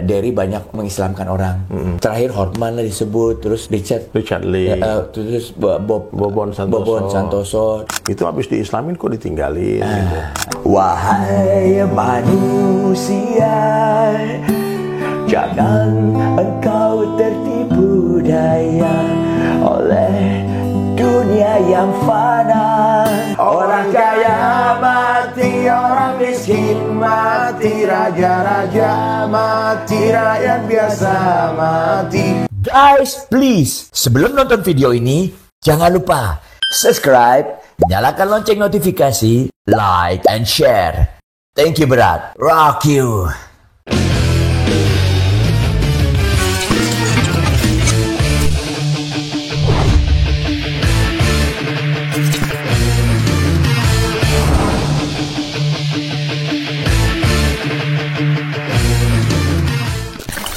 Derry banyak mengislamkan orang. Terakhir Hortman lah disebut, terus Richard Lee, terus Bobon Santoso. Itu habis diislamin kok ditinggalin. Gitu. Wahai manusia, jangan engkau tertipu daya oleh dunia yang fana. Orang kaya mati, orang miskin mati, raja-raja mati, rakyat biasa mati. Guys, please, sebelum nonton video ini, jangan lupa subscribe, nyalakan lonceng notifikasi, like and share. Thank you, berat. Rock you.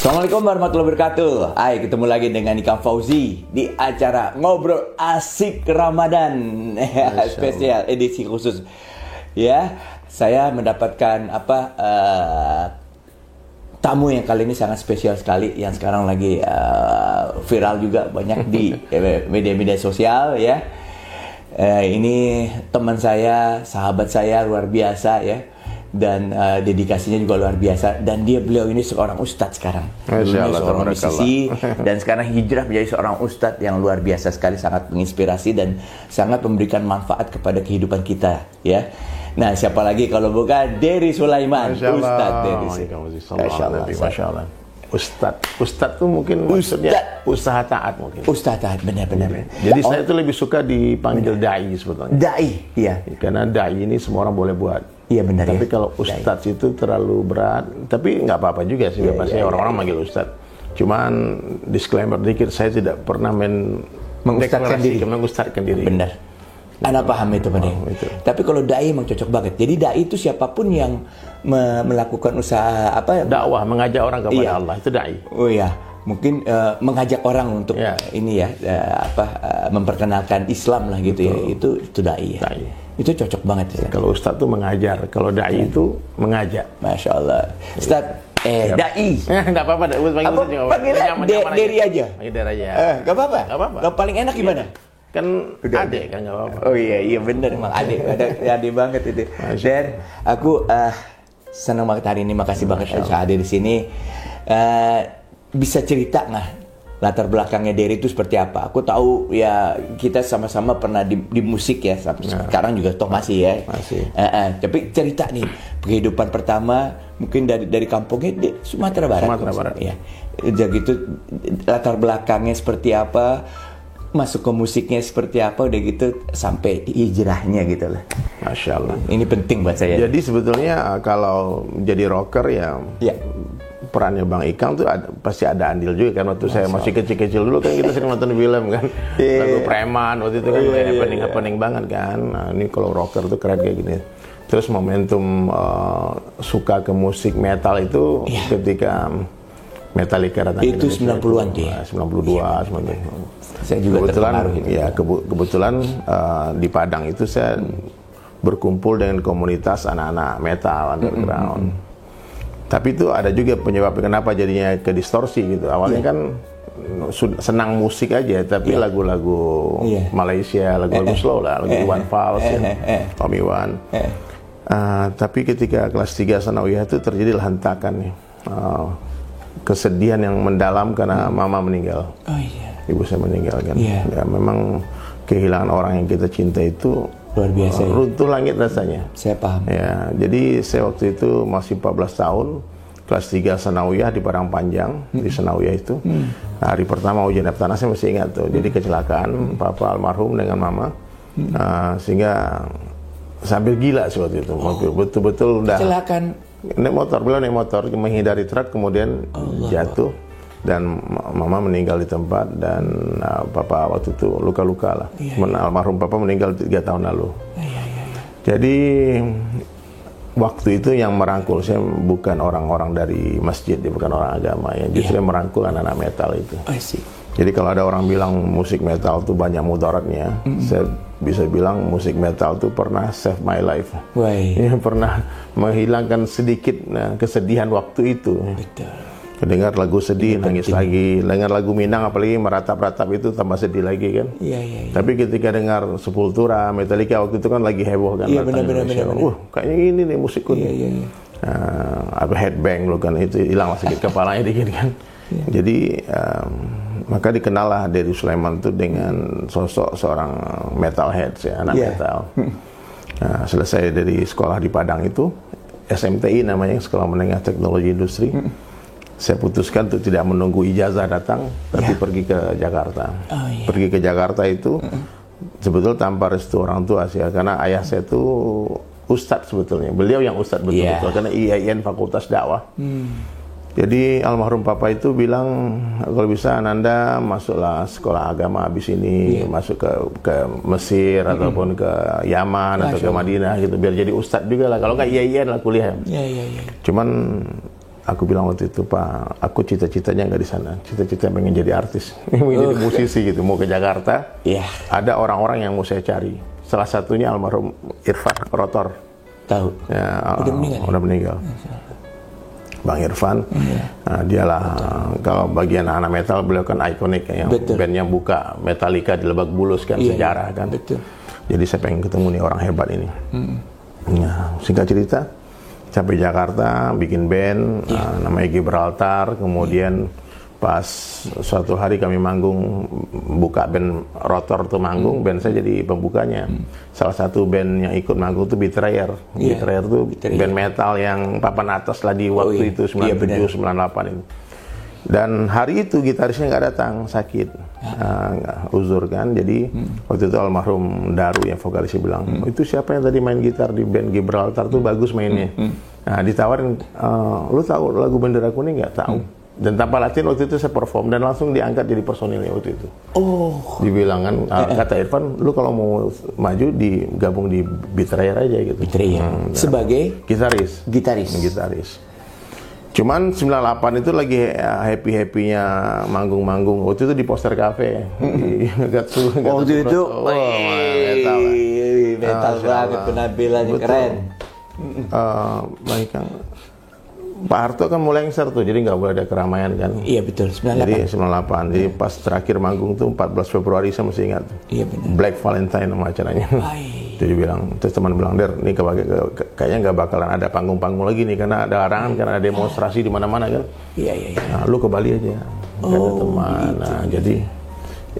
Assalamualaikum warahmatullahi wabarakatuh. Hai, ketemu lagi dengan Ikang Fauzi di acara Ngobrol Asik Ramadan spesial edisi khusus. Ya, saya mendapatkan tamu yang kali ini sangat spesial sekali, yang sekarang lagi viral juga banyak di media-media sosial ya. Ini teman saya, sahabat saya luar biasa ya. Dan dedikasinya juga luar biasa, dan beliau ini seorang ustadz sekarang. Dulunya seorang musisi dan sekarang hijrah menjadi seorang ustadz yang luar biasa sekali, sangat menginspirasi dan sangat memberikan manfaat kepada kehidupan kita ya. Nah, siapa lagi kalau bukan Derry Sulaiman, Ustadz Derry. Masya Allah. Ustadz tuh mungkin maksudnya usaha taat mungkin. Usaha taat, benar-benar. Jadi saya tuh lebih suka dipanggil dai sebetulnya. Dai, iya. Karena dai ini semua orang boleh buat. Iya benar. Tapi kalau ustadz itu terlalu berat. Tapi nggak apa-apa juga sih, bebasnya orang-orang manggil ustadz. Cuman disclaimer dikit, saya tidak pernah mengustadkan diri. Benar. Anda paham itu, Pak. Tapi kalau dai emang cocok banget. Jadi dai itu siapapun yang melakukan usaha dakwah, mengajak orang kepada Allah, itu dai. Oh iya, mungkin mengajak orang untuk ini ya memperkenalkan Islam lah gitu. Betul. Ya. Itu dai ya. Dai. Itu cocok banget ya. Kalau ustadz tuh mengajar, kalau dai itu mengajak. Masya Allah. Ustadz dai. Enggak apa-apa, panggil Derry aja. Derry aja. Enggak apa-apa. Enggak, paling enak gimana? Kan adek kan nggak apa-apa. Oh iya bener, emang adek banget itu. Dan aku senang banget hari ini, makasih banget bisa hadir di sini. Bisa cerita nggak latar belakangnya Derry itu seperti apa? Aku tahu ya kita sama-sama pernah di musik ya, sekarang juga toh masih ya. Masih. Tapi cerita nih kehidupan pertama mungkin dari kampungnya di Sumatera Barat. Sumatera Barat. Ya. Jadi gitu latar belakangnya seperti apa? Masuk ke musiknya seperti apa, udah gitu sampai hijrahnya gitu lah. Masya Allah. Ini penting buat saya. Jadi sebetulnya kalau jadi rocker ya perannya Bang Ikang tuh pasti ada andil juga kan. Waktu saya masih kecil-kecil dulu kan kita sering nonton film kan. Lagu Preman waktu itu kan happening banget kan. Nah ini kalau rocker tuh keren kayak gini. Terus momentum suka ke musik metal itu ketika Metallica datang itu 90-an tuh ya. 92, 90. Saya juga terpengaruh itu. Ya, kebetulan di Padang itu saya berkumpul dengan komunitas anak-anak metal underground. Tapi itu ada juga penyebab kenapa jadinya ke distorsi gitu. Awalnya kan senang musik aja, tapi lagu-lagu Malaysia, lagu-lagu slow lah, lagu Iwan Fals, Om Iwan. Tapi ketika kelas 3 sanawiyah itu terjadi hentakan nih. Kesedihan yang mendalam karena mama meninggal. Oh iya. Ibu saya meninggal kan. Ya memang kehilangan orang yang kita cinta itu luar biasa. Runtuh langit rasanya. Saya paham. Ya, jadi saya waktu itu masih 14 tahun, kelas 3 sanawiyah di Padang Panjang, di sanawiyah itu. Hari pertama ujian tanah saya masih ingat tuh. Jadi kecelakaan papa almarhum dengan mama. Sehingga sambil gila waktu itu. Betul-betul udah kecelakaan. Beliau naik motor menghindari truk, kemudian jatuh dan mama meninggal di tempat, dan papa waktu itu luka-luka lah. Almarhum papa meninggal 3 tahun lalu. Jadi waktu itu yang merangkul saya bukan orang-orang dari masjid, bukan orang agama, yang justru yang merangkul anak-anak metal itu. Jadi kalau ada orang bilang musik metal itu banyak mudaratnya, saya bisa bilang musik metal itu pernah save my life. Ya, pernah menghilangkan sedikit kesedihan waktu itu. Betul. Dengar lagu sedih, nangis lagi. Dengar lagu Minang, apalagi meratap-ratap itu tambah sedih lagi kan. Iya. Tapi ketika dengar Sepultura, Metallica waktu itu kan lagi heboh kan. Iya, benar. Kayaknya ini nih musikku nih. Iya. Apa headbang lo kan, itu hilang sedikit kepalanya dikit kan. Jadi maka dikenal lah Dery Sulaiman itu dengan sosok seorang metalhead ya, anak metal. Selesai dari sekolah di Padang itu, SMTI namanya, Sekolah Menengah Teknologi Industri. Saya putuskan untuk tidak menunggu ijazah datang, tapi pergi ke Jakarta. Pergi ke Jakarta itu sebetulnya tanpa restu orang tua sih, karena ayah saya itu ustadz sebetulnya. Beliau yang ustadz betul-betul, karena IAIN Fakultas Dakwah. Jadi almarhum papa itu bilang, kalau bisa Ananda masuklah sekolah agama habis ini, masuk ke Mesir ataupun ke Yaman atau ke Madinah gitu, biar jadi ustadz juga lah. Kalau nggak IAIN lah kuliah. Cuman aku bilang waktu itu, Pak, aku cita-citanya nggak di sana. Cita-cita pengen jadi artis, pengen jadi musisi gitu. Mau ke Jakarta, ada orang-orang yang mau saya cari. Salah satunya almarhum Irfan Rotor. Tahu? Ya, udah meninggal. Bang Irfan, dialah kalau bagian anak metal, beliau kan ikonik yang bandnya buka Metallica di Lebak Bulus kan, sejarah kan. Jadi saya pengen ketemu nih orang hebat ini. Nah, singkat cerita, sampai Jakarta, bikin band, namanya Gibraltar. Kemudian pas suatu hari kami manggung, buka band Rotor tuh manggung, band saya jadi pembukanya. Salah satu band yang ikut manggung tuh Betrayer. Betrayer tuh band metal yang papan atas lah di waktu itu, 97, 98 itu. Dan hari itu gitarisnya nggak datang, sakit, uzur kan. Jadi waktu itu almarhum Daru yang vokalisnya bilang, itu siapa yang tadi main gitar di band Gibraltar tuh bagus mainnya. Nah ditawarin, lu tahu lagu Bendera Kuning nggak? Tahu. Dan tanpa latihan waktu itu saya perform dan langsung diangkat jadi personilnya waktu itu. Dibilang kan, kata Irfan, lu kalau mau maju digabung di Betrayer aja gitu. Betrayer. Sebagai gitaris. Cuman 98 itu lagi happy-happynya manggung-manggung. Waktu itu di Poster Cafe. Waktu itu metal banget, penampilannya keren. Baik Kang. Pak Harto kan mulai lengser tuh, jadi nggak boleh ada keramaian kan. Iya betul, 98. Jadi 98, jadi pas terakhir manggung tuh 14 Februari saya masih ingat. Iya benar. Black Valentine nama acaranya. Jadi bilang, terus teman bilang, Der, nih kayaknya nggak bakalan ada panggung-panggung lagi nih, karena ada larangan, karena ada demonstrasi di mana-mana kan. Iya. Nah, lu ke Bali aja, kata teman. Nah, jadi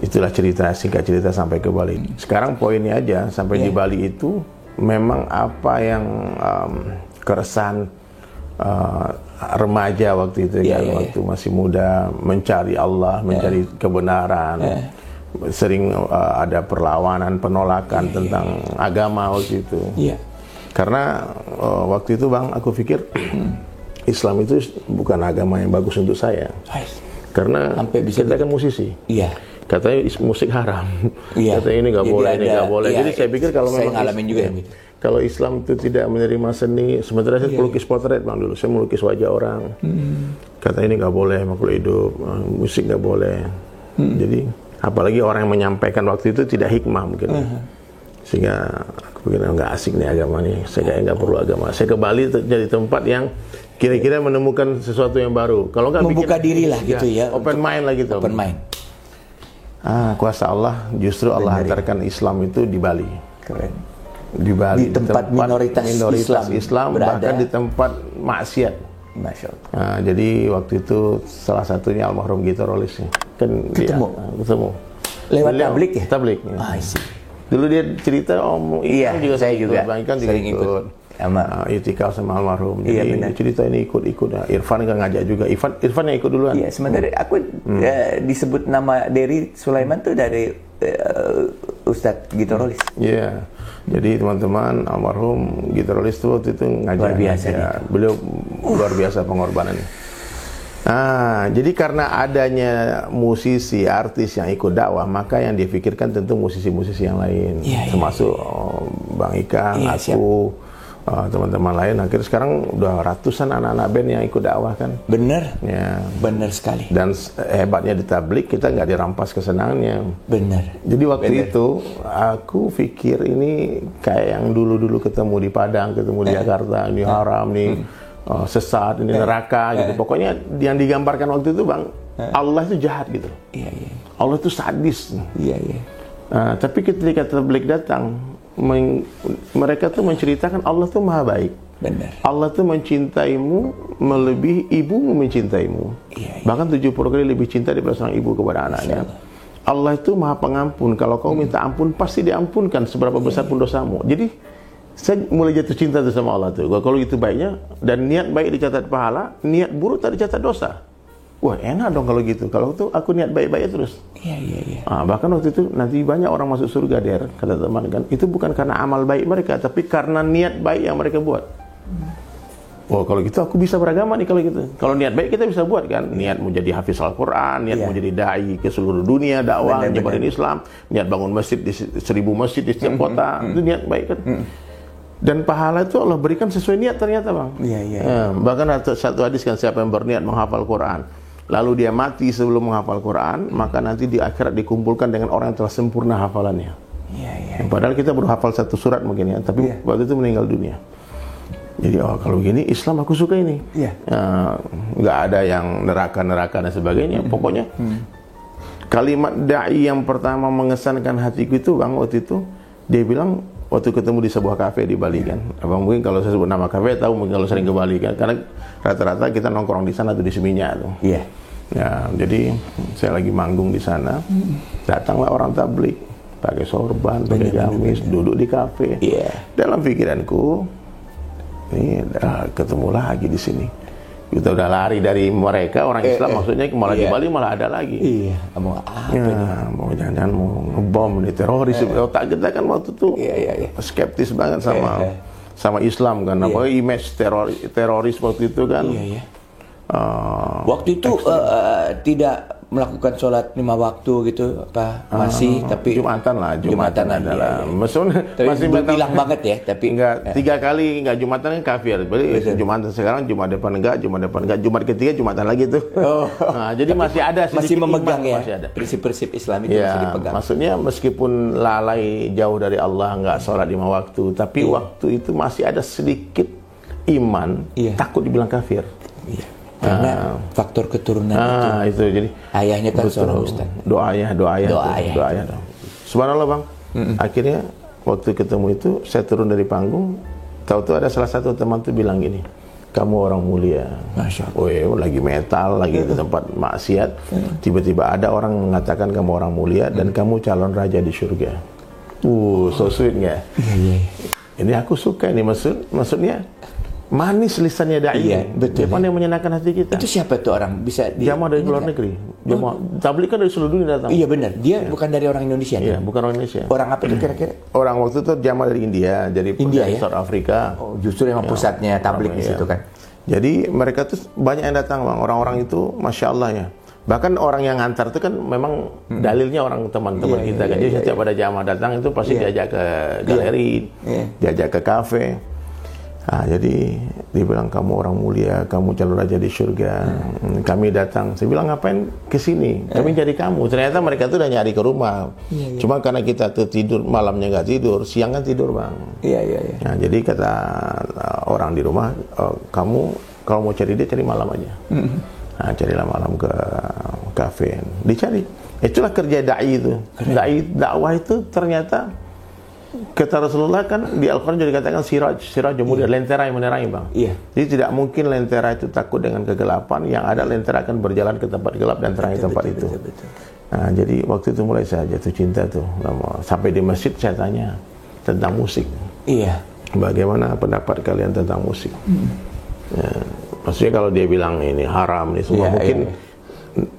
itulah singkat cerita sampai ke Bali. Sekarang poinnya aja, sampai di Bali itu memang apa yang keresahan remaja waktu itu waktu masih muda, mencari Allah, mencari kebenaran, sering ada perlawanan, penolakan tentang agama waktu itu. Karena waktu itu Bang, aku pikir Islam itu bukan agama yang bagus untuk saya. Karena kita kan musisi. Katanya musik haram. Katanya ini nggak boleh, ini nggak boleh. Jadi saya pikir kalau memang ngalamin juga gitu. Kalau Islam itu tidak menerima seni, sementara saya melukis potret Bang dulu, saya melukis wajah orang. Kata ini nggak boleh makhluk hidup, musik nggak boleh. Jadi apalagi orang yang menyampaikan waktu itu tidak hikmah mungkin. Sehingga aku pikir nggak asik nih agama nih, saya kayaknya nggak perlu agama. Saya ke Bali jadi tempat yang kira-kira menemukan sesuatu yang baru. Kalau nggak membuka diri lah gitu ya. Open mind lah gitu. Open mind. Kuasa Allah, justru Allah hantarkan Islam itu di Bali. Keren. Di Bali, di tempat minoritas Islam bahkan di tempat maksiat. Masya Allah. Nah, jadi waktu itu salah satunya almarhum gitaris kan ketemu. Lewat tablik ya? Tablik. Dulu dia cerita juga saya juga. Bang Ikan juga ikut. Sama itikaf sama almarhum. Jadi cerita ini ikut. Irfan kan ngajak juga. Irfan yang ikut duluan. Iya, sebenarnya aku disebut nama Dery Sulaiman tuh dari Ustadz gitaris. Iya. Jadi teman-teman, almarhum gitaris itu waktu itu ngajak. Luar biasa beliau luar biasa pengorbanannya. Nah, jadi karena adanya musisi, artis yang ikut dakwah, maka yang dipikirkan tentu musisi-musisi yang lain, termasuk Bang Ikang, aku, teman-teman lain. Akhirnya sekarang udah ratusan anak-anak band yang ikut dakwah kan. Bener, bener sekali. Dan hebatnya di tablik kita nggak dirampas kesenangannya. Bener. Jadi waktu itu aku pikir ini kayak yang dulu-dulu ketemu di Padang, ketemu di Jakarta, ini haram nih. sesat, ini neraka gitu. Pokoknya yang digambarkan waktu itu Bang, Allah itu jahat gitu. Iya, iya. Allah itu sadis. Iya, iya. Tapi ketika tabligh datang, mereka tuh menceritakan Allah tuh maha baik. Benar. Allah tuh mencintaimu melebihi ibumu mencintaimu. Iya, iya. Bahkan 70 kali lebih cinta daripada seorang ibu kepada anaknya. Allah itu maha pengampun. Kalau kau minta ampun, pasti diampunkan seberapa besar pun dosamu. Jadi saya mulai jatuh cinta tuh sama Allah tuh. Kalau itu baiknya, dan niat baik dicatat pahala, niat buruk tak dicatat dosa. Wah, enak dong kalau gitu. Kalau tuh aku niat baik-baik terus. Iya, iya, iya. Bahkan waktu itu nanti banyak orang masuk surga der, kata teman kan. Itu bukan karena amal baik mereka, tapi karena niat baik yang mereka buat. Oh, kalau gitu aku bisa beragama nih kalau gitu. Kalau niat baik kita bisa buat kan. Niat mau jadi hafiz Al-Quran, niat mau jadi dai ke seluruh dunia, dakwah, nyebarin Islam, niat bangun masjid di 1000 masjid di setiap kota, itu niat baik kan. Dan pahala itu Allah berikan sesuai niat ternyata Bang. Iya, iya. Bahkan satu hadis kan, siapa yang berniat menghafal Quran, lalu dia mati sebelum menghafal Quran, maka nanti di akhirat dikumpulkan dengan orang yang telah sempurna hafalannya. Iya, iya. Padahal kita baru hafal 1 surat mungkin ya, tapi waktu itu meninggal dunia. Jadi kalau begini Islam aku suka ini. Iya. Nggak ada yang neraka dan sebagainya. Pokoknya kalimat dai yang pertama mengesankan hatiku itu Bang, waktu itu dia bilang waktu ketemu di sebuah kafe di Bali kan. Abang mungkin kalau saya sebut nama kafe tahu, mungkin kalau sering ke Bali kan, karena rata-rata kita nongkrong di sana tuh di Seminyak tuh. Iya. Ya, jadi saya lagi manggung di sana. Datanglah orang tabligh pakai sorban, pakai gamis, duduk di kafe. Iya. Dalam pikiranku, ini ketemu lagi di sini. Kita udah lari dari mereka orang Islam, maksudnya malah di Bali malah ada lagi. Iya. Mau apa? Mau jangan-jangan mau ngebom nih, teroris. Otak kita kan waktu itu skeptis banget sama Islam kan. Apa image teroris waktu itu kan. Iya, iya. Waktu itu tidak melakukan sholat 5 waktu gitu apa masih, tapi Jumatan adalah tapi masih belum hilang banget ya, tapi enggak 3 kali enggak Jumatan kan kafir. Berarti Jumatan sekarang Jumat depan enggak, Jumat ketiga Jumatan lagi tuh. Jadi masih ada masih memegang iman, ya masih ada prinsip-prinsip Islam itu masih dipegang. Maksudnya meskipun lalai jauh dari Allah, enggak sholat 5 waktu, tapi waktu itu masih ada sedikit iman, takut dibilang kafir. Iya. Karena faktor keturunan itu. Jadi ayahnya kan seorang ustaz. Doa ayah. Subhanallah Bang. Akhirnya waktu ketemu itu saya turun dari panggung, tahu-tahu ada salah satu teman tuh bilang gini, kamu orang mulia. Masya Allah. Lagi metal, lagi di tempat maksiat. Tiba-tiba ada orang mengatakan kamu orang mulia dan kamu calon raja di surga. So sweet nggak? Iya. Ini aku suka ini maksudnya. Manis lisannya dai. Iya, betul. Dia pandai menyenangkan hati kita. Itu siapa tuh orang bisa jamaah dari luar negeri. Jamaah tabligh kan dari seluruh dunia datang. Iya benar. Dia bukan dari orang Indonesia. Iya, bukan orang Indonesia. Orang apa itu kira-kira? Orang waktu itu jamaah dari India, dari South Africa. Oh, justru yang pusatnya tabligh di situ kan. Jadi mereka tuh banyak yang datang Bang. Orang-orang itu Masya Allah ya. Bahkan orang yang ngantar itu kan memang dalilnya orang teman-teman kita kan. Jadi setiap ada jamaah datang itu pasti diajak ke galeri, diajak ke kafe. Jadi dia bilang kamu orang mulia, kamu calon raja di surga. Kami datang. Saya bilang ngapain ke sini? Kami cari kamu. Ternyata mereka tuh udah nyari ke rumah. Cuma karena kita tuh tidur malamnya nggak tidur, siang kan tidur Bang. Iya. Nah, jadi kata orang di rumah, kamu kalau mau cari dia cari malam aja. Carilah malam ke kafe. Dicari. Itulah kerja dai itu. Dai dakwah itu ternyata kata Rasulullah kan di Al-Quran juga dikatakan siraj kemudian lentera yang menerangi Bang. Iya. Jadi tidak mungkin lentera itu takut dengan kegelapan, yang ada lentera akan berjalan ke tempat gelap dan terangi tempat itu. Betul. Nah, jadi waktu itu mulai saya jatuh cinta tuh. Sampai di masjid saya tanya tentang musik. Iya. Bagaimana pendapat kalian tentang musik? Maksudnya kalau dia bilang ini haram, ini semua mungkin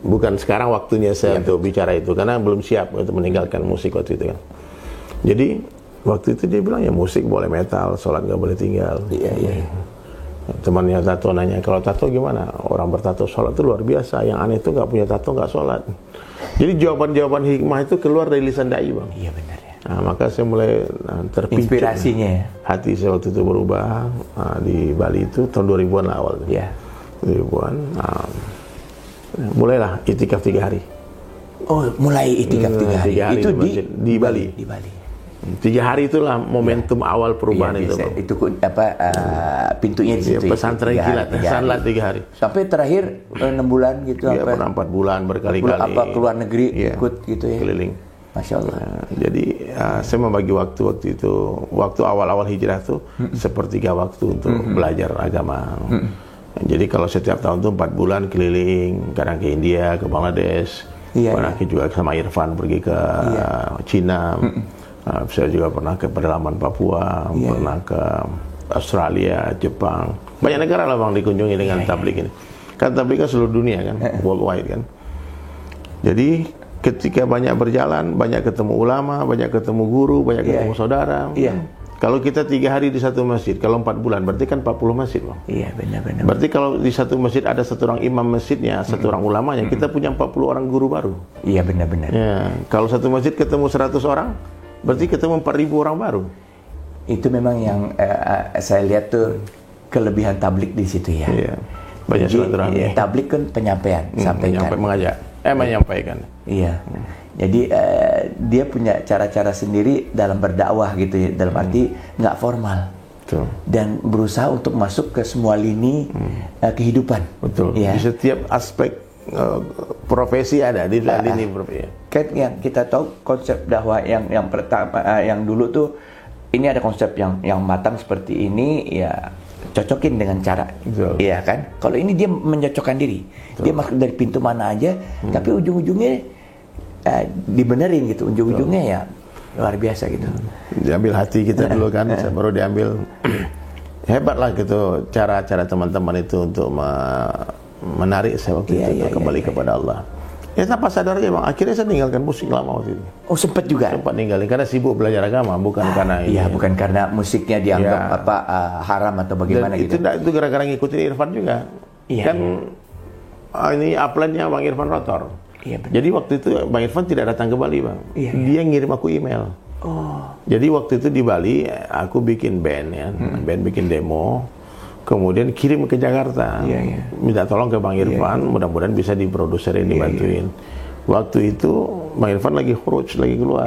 bukan sekarang waktunya saya untuk bicara itu karena belum siap untuk meninggalkan musik waktu itu kan. Jadi waktu itu dia bilang ya musik boleh metal, sholat nggak boleh tinggal. Iya. Temannya tato nanya, kalau tato gimana? Orang bertato sholat itu luar biasa. Yang aneh itu nggak punya tato nggak sholat. Jadi jawaban-jawaban hikmah itu keluar dari lisan dai Bang. Iya benar ya. Nah, maka saya mulai terpicu. Inspirasinya ya. Hati saya waktu itu berubah di Bali itu tahun 2000-an lah awal. Iya. 2000-an. Mulailah itikaf 3 hari. Oh, mulai itikaf 3 hari. Itu di Bali. Di Bali. 3 hari itulah momentum awal perubahan itu. Bang. Itu pintunya di situ. Pesantren kilat, sanlat 3 hari. Sampai terakhir 6 bulan gitu. Iya, pernah 4 bulan berkali-kali. Keluar negeri ikut gitu ya. Keliling. Masya Allah. Jadi saya membagi waktu itu, waktu awal-awal hijrah tuh sepertiga waktu untuk belajar agama. Jadi kalau setiap tahun tuh 4 bulan keliling, kadang ke India, ke Bangladesh, pernah juga sama Irfan pergi ke Cina. Saya juga pernah ke pedalaman Papua, pernah ke Australia, Jepang, banyak negara lah Bang dikunjungi dengan tabligh ini. Kan tabligh kan seluruh dunia kan, worldwide kan. Jadi ketika banyak berjalan, banyak ketemu ulama, banyak ketemu guru, banyak ketemu saudara. Kalau kita 3 hari di satu masjid, kalau 4 bulan berarti kan 40 masjid Bang. Iya, benar-benar. Berarti kalau di satu masjid ada 1 orang imam masjidnya, 1 orang ulamanya, kita punya 40 orang guru baru. Iya, benar-benar. Ya, kalau satu masjid ketemu 100 orang, berarti ketemu 4.000 orang baru. Itu memang yang saya lihat tuh kelebihan tabligh di situ ya. Iya. Banyak silaturahmi. Tabligh kan penyampaian, sampaikan. Mengajak, menyampaikan. Iya. Jadi dia punya cara-cara sendiri dalam berdakwah gitu ya, dalam arti nggak formal. Betul. Dan berusaha untuk masuk ke semua lini kehidupan. Betul. Ya. Di setiap aspek profesi ada di lini profesi. Kan yang kita tahu konsep dakwah yang pertama yang dulu tuh ini ada konsep yang matang seperti ini ya, cocokin dengan cara. Iya kan? Kalau ini dia mencocokkan diri. Betul. Dia masuk dari pintu mana aja, tapi ujung-ujungnya dibenerin gitu, ujung-ujungnya ya luar biasa gitu. Diambil hati kita dulu kan, baru diambil. Hebat lah gitu cara-cara teman-teman itu untuk menarik saya waktu itu kembali kepada Allah. Ya tanpa sadar aja Bang, akhirnya saya tinggalkan musik lama waktu itu. Oh sempat juga? Sempat ninggalin karena sibuk belajar agama, bukan karena ini. Iya, bukan karena musiknya dianggap haram atau bagaimana. Dan gitu. Itu gara-gara ngikutin Irfan juga. Iya. Kan ini upline-nya Bang Irfan Rotor. Iya, jadi waktu itu Bang Irfan tidak datang ke Bali Bang. Dia ngirim aku email. Jadi waktu itu di Bali aku bikin band ya, band bikin demo, kemudian kirim ke Jakarta, minta tolong ke Bang Irfan, mudah-mudahan bisa diproduserin, dibantuin. Waktu itu Bang Irfan lagi khuruj, lagi keluar.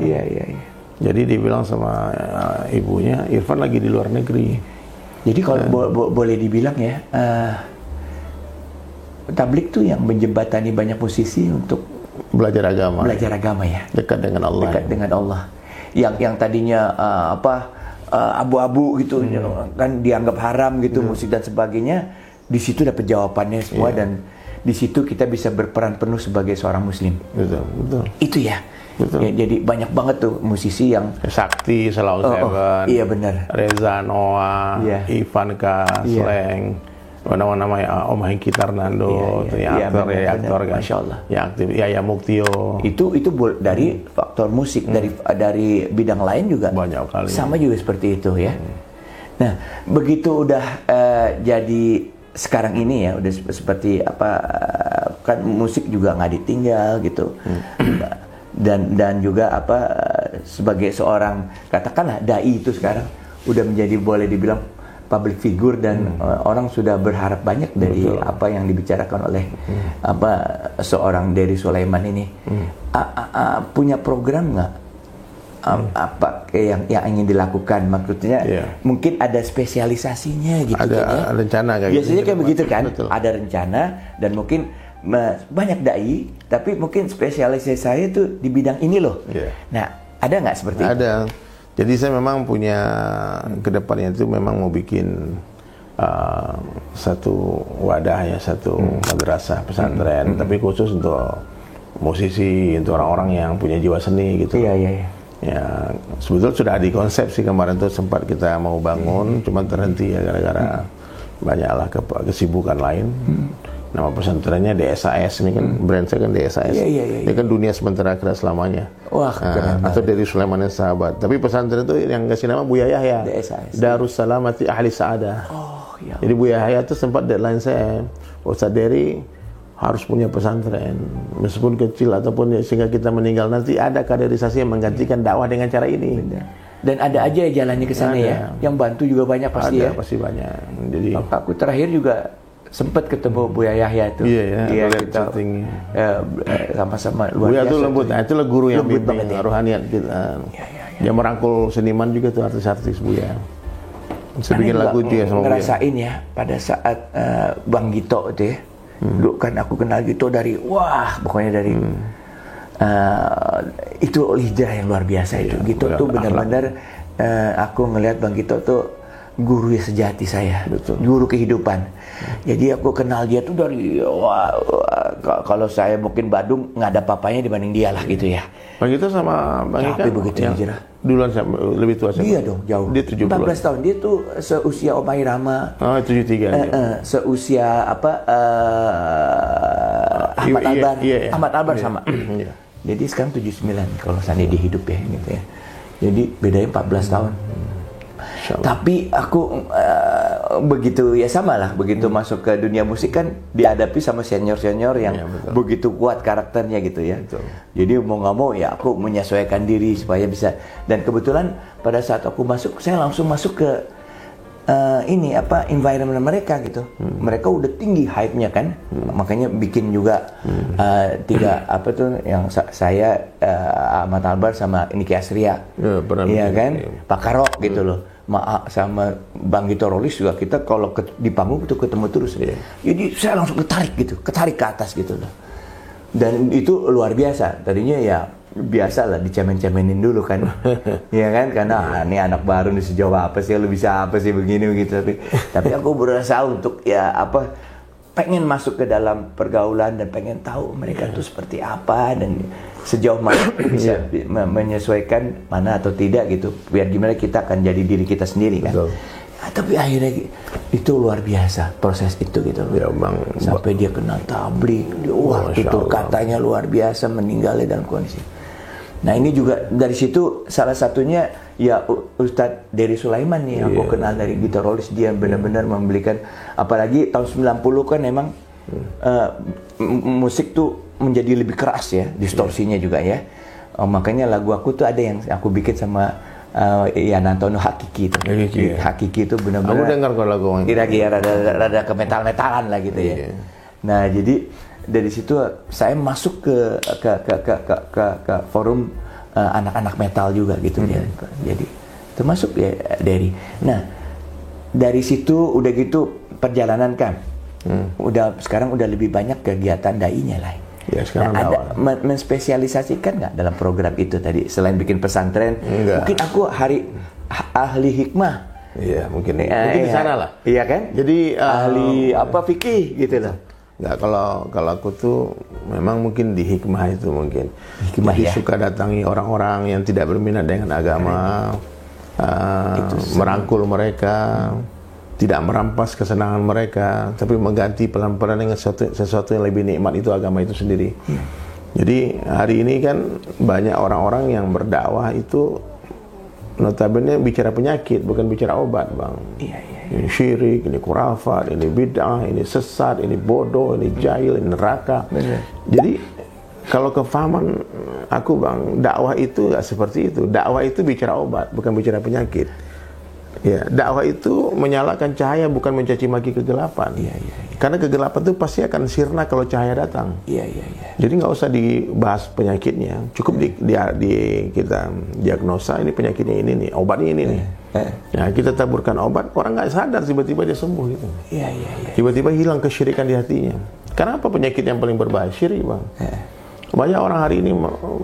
Jadi dia bilang sama ibunya, Irfan lagi di luar negeri. Jadi kalau boleh dibilang ya, tabligh tuh yang menjembatani banyak musisi untuk belajar agama. Belajar agama ya. Dekat dengan Allah. Dekat dengan Allah. Yang tadinya abu-abu gitu, kan dianggap haram gitu musik dan sebagainya. Di situ dapat jawabannya semua dan di situ kita bisa berperan penuh sebagai seorang muslim. Betul. Itu ya. Betul. Ya, jadi banyak banget tuh musisi yang Sakti, Selau Seven. Iya benar. Reza Noah, Ivan K, Sleng. Nama Om Hengki Tarnando, aktor kan, Masya Allah. Ya aktif, ya Muktio. Itu dari faktor musik, dari bidang lain juga banyak kali. Sama juga seperti itu ya. Nah, begitu udah jadi sekarang ini ya, udah seperti kan musik juga nggak ditinggal gitu. Dan juga sebagai seorang katakanlah dai itu sekarang udah menjadi boleh dibilang public figure dan orang sudah berharap banyak dari apa yang dibicarakan oleh seorang Dery Sulaiman ini. Punya program nggak apa yang ingin dilakukan? Maksudnya mungkin ada spesialisasinya gitu. Ada rencana kayak biasanya kayak begitu kan? Betul. Ada rencana dan mungkin banyak dai, tapi mungkin spesialisasi saya itu di bidang ini loh. Nah, ada nggak seperti itu? Ada. Jadi saya memang punya kedepannya itu memang mau bikin satu wadah ya, satu madrasah pesantren, tapi khusus untuk musisi, untuk orang-orang yang punya jiwa seni gitu. Iya. Ya, sebetulnya sudah di konsep sih kemarin tuh sempat kita mau bangun, cuma terhenti ya gara-gara banyaklah kesibukan lain. Nama pesantrennya DSAS, ini kan brand saya kan DSAS. Iya. Ini kan dunia sementara akhirat selamanya. Wah, keren. Atau Dery Sulaiman yang sahabat. Tapi pesantren itu yang kasih nama Buya Yahya. DSAS. Darus Salamati Ahli Sa'adah. Ya. Jadi Buya Yahya itu sempat deadline saya, Ustaz Dery harus punya pesantren, meskipun kecil ataupun sehingga kita meninggal nanti ada kaderisasi yang menggantikan dakwah dengan cara ini. Benar. Dan ada aja jalannya ke sana ya. Yang bantu juga banyak pasti ya. Pasti banyak. Jadi aku terakhir juga sempat ketemu Buya Yahya itu. Iya, kita sama-sama luar Buya biasa. itu lembut, itulah guru yang bimbing ya. rohaniat kita. Iya. Dia merangkul seniman juga tuh, artis-artis Buya. Saya bikin lagu dia sama Buya. Ngerasain ya pada saat Bang Gito itu ya. Dulu kan aku kenal Gito dari pokoknya dari itu hijrah yang luar biasa itu. Gito tuh benar-benar aku ngelihat Bang Gito tuh guru sejati saya, betul. Guru kehidupan. Jadi aku kenal dia tuh dari kalau saya mungkin Badung nggak ada papanya dibanding dia lah gitu ya. Bang Gito sama Bang Ika begitu hijrah. Duluan lebih tua saya. Iya dong, jauh. Dia 14 tahun. Dia tuh seusia Om Irama. 73. Seusia Ahmad Albar. Ahmad Albar sama. Jadi sekarang 79 kalau seandainya dia hidup ya gitu ya. Jadi bedanya 14 tahun. Tapi aku begitu ya sama lah, begitu masuk ke dunia musik kan dihadapi sama senior-senior yang begitu kuat karakternya gitu ya. Betul. Jadi mau nggak mau ya aku menyesuaikan diri supaya bisa. Dan kebetulan pada saat aku masuk, saya langsung masuk ke environment mereka gitu. Mereka udah tinggi hype-nya kan, makanya bikin juga yang saya Ahmad Albar sama Niki Astria, iya kan, Pak Karok gitu loh. Sama Bang Gito Rolis juga kita kalau di panggung itu ketemu terus. Jadi saya langsung ketarik ke atas gitu loh. Dan itu luar biasa. Tadinya ya biasa lah dicemen-cemenin dulu kan. Iya kan, karena ini anak baru nih sejauh apa sih, lu bisa apa sih begini begitu. Tapi aku berusaha untuk pengen masuk ke dalam pergaulan dan pengen tahu mereka tuh seperti apa dan sejauh mana bisa menyesuaikan mana atau tidak gitu, biar gimana kita akan jadi diri kita sendiri kan. Tapi akhirnya itu luar biasa proses itu gitu ya, Bang. Sampai dia kena tablik, itu katanya luar biasa meninggalnya dalam kondisi. Nah ini juga dari situ salah satunya ya Ustadz Dery Sulaiman nih aku kenal dari Gito Rolis. Dia benar-benar memberikan, apalagi tahun 90 kan emang musik tuh menjadi lebih keras ya, distorsinya juga ya. Makanya lagu aku tuh ada yang aku bikin sama Ian Antonio Hakiki itu. Hakiki itu benar-benar. Aku dengar kok lagu ini. Kira-kira rada ke metal-metalan lah gitu ya. Nah jadi dari situ saya masuk ke forum anak-anak metal juga gitu ya. Jadi termasuk ya Dery. Nah dari situ udah gitu perjalanan kan. Sekarang udah lebih banyak kegiatan dai-nya lah. Ya, sekarang ada menspesialisasikan nggak dalam program itu tadi selain bikin pesantren? Enggak. Mungkin aku ahli hikmah. Iya mungkin di sana lah. Iya kan? Jadi ahli fikih gitu loh. Nggak, kalau aku tuh memang mungkin di hikmah itu mungkin. Hikmah ya. Suka datangi orang-orang yang tidak berminat dengan agama, merangkul mereka, tidak merampas kesenangan mereka, tapi mengganti pelan-pelan dengan sesuatu yang lebih nikmat, itu agama itu sendiri. Jadi hari ini kan banyak orang-orang yang berdakwah itu notabene bicara penyakit, bukan bicara obat, Bang. Ini syirik, ini khurafat, ini bid'ah, ini sesat, ini bodoh, ini jahil, ini neraka. Jadi kalau kefahaman aku, Bang, dakwah itu nggak seperti itu. Dakwah itu bicara obat, bukan bicara penyakit. Ya, dakwah itu menyalakan cahaya, bukan mencaci maki kegelapan. Karena kegelapan itu pasti akan sirna kalau cahaya datang. Jadi nggak usah dibahas penyakitnya, cukup kita diagnosa ini penyakitnya ini nih, obatnya ini nih. Nah, kita taburkan obat, orang nggak sadar tiba-tiba dia sembuh gitu. Tiba-tiba hilang kesyirikan di hatinya. Karena apa penyakit yang paling berbahaya? Syirik, Bang. Banyak orang hari ini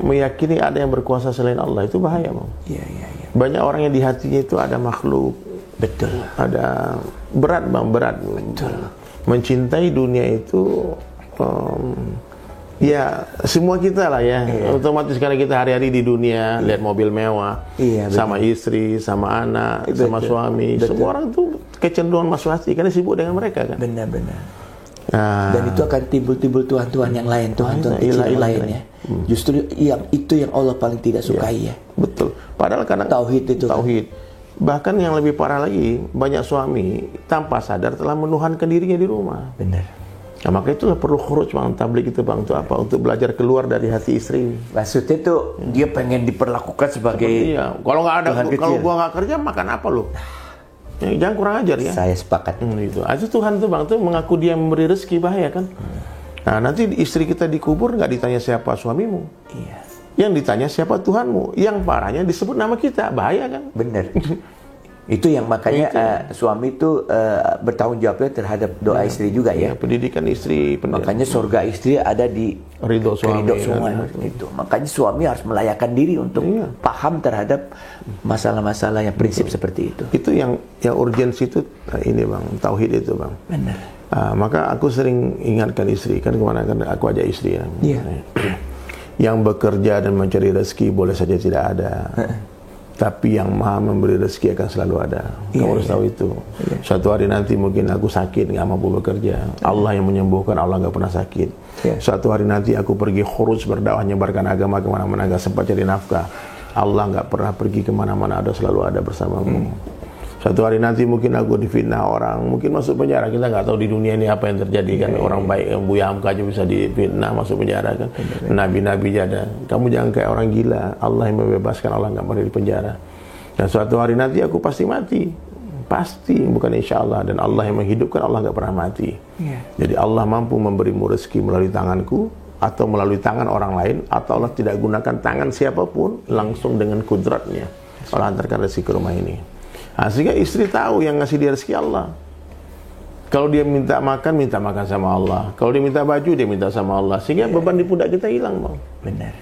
meyakini ada yang berkuasa selain Allah, itu bahaya, Bang. Banyak orang yang di hatinya itu ada makhluk. Betul. Ada berat, Bang, berat. Betul. Mencintai dunia itu ya semua kita lah ya. Otomatis karena kita hari-hari di dunia lihat mobil mewah, sama istri, sama anak, sama suami. Semua orang tuh kecenderungan masuk hati karena sibuk dengan mereka kan. Benar-benar. Dan itu akan timbul-timbul Tuhan-Tuhan yang lain, Tuhan-Tuhan kecil yang lainnya. Justru itu yang Allah paling tidak sukai ya. Betul. Padahal karena tauhid itu. Tauhid. Bahkan yang lebih parah lagi, banyak suami tanpa sadar telah menuhankan dirinya di rumah. Benar. Nah, maka itulah perlu khuruj, Bang, tablik itu, Bang, untuk apa? Untuk belajar keluar dari hati istri. Maksudnya tuh dia pengen diperlakukan sebagai kalau nggak ada, kalau gua nggak kerja makan apa lu? Ya, jangan kurang ajar ya. Saya sepakat. Itu. Itu Tuhan tuh, Bang, tuh mengaku dia memberi rezeki, bahaya kan? Nah, nanti istri kita dikubur nggak ditanya siapa suamimu. Yang ditanya siapa Tuhanmu? Yang parahnya disebut nama kita, bahaya kan? Benar. Itu yang makanya suami itu bertanggung jawabnya terhadap doa istri juga ya. Pendidikan istri. Makanya surga istri ada di ridho suami. Itu. Makanya suami harus melayakan diri untuk paham terhadap masalah-masalah yang prinsip seperti itu. Itu yang urgensi itu ini bang, tauhid itu bang. Benar. Maka aku sering ingatkan istri, kan kemana kan aku ajak istri ya. Yang bekerja dan mencari rezeki boleh saja tidak ada. Tapi yang maha memberi rezeki akan selalu ada. Kamu harus tahu itu. Suatu hari nanti mungkin aku sakit, nggak mampu bekerja. Allah yang menyembuhkan, Allah nggak pernah sakit. Suatu hari nanti aku pergi khuruj berdakwah, nyebarkan agama kemana-mana, nggak sempat cari nafkah. Allah nggak pernah pergi kemana-mana, ada selalu ada bersamamu. Suatu hari nanti mungkin aku difitnah orang, mungkin masuk penjara. Kita nggak tahu di dunia ini apa yang terjadi kan. Orang baik yang Buya Hamka aja bisa difitnah, masuk penjara kan. Nabi-nabi ada. Kamu jangan kayak orang gila. Allah yang membebaskan, Allah nggak pernah di penjara. Dan suatu hari nanti aku pasti mati. Pasti, bukan insya Allah. Dan Allah yang menghidupkan, Allah nggak pernah mati. Jadi Allah mampu memberimu rezeki melalui tanganku, atau melalui tangan orang lain, atau Allah tidak gunakan tangan siapapun, langsung dengan kudratnya Allah antarkan rezeki ke rumah ini. Sehingga istri tahu yang ngasih dia rezeki Allah. Kalau dia minta makan sama Allah. Kalau dia minta baju, dia minta sama Allah. Sehingga beban di pundak kita hilang, bang. Benar.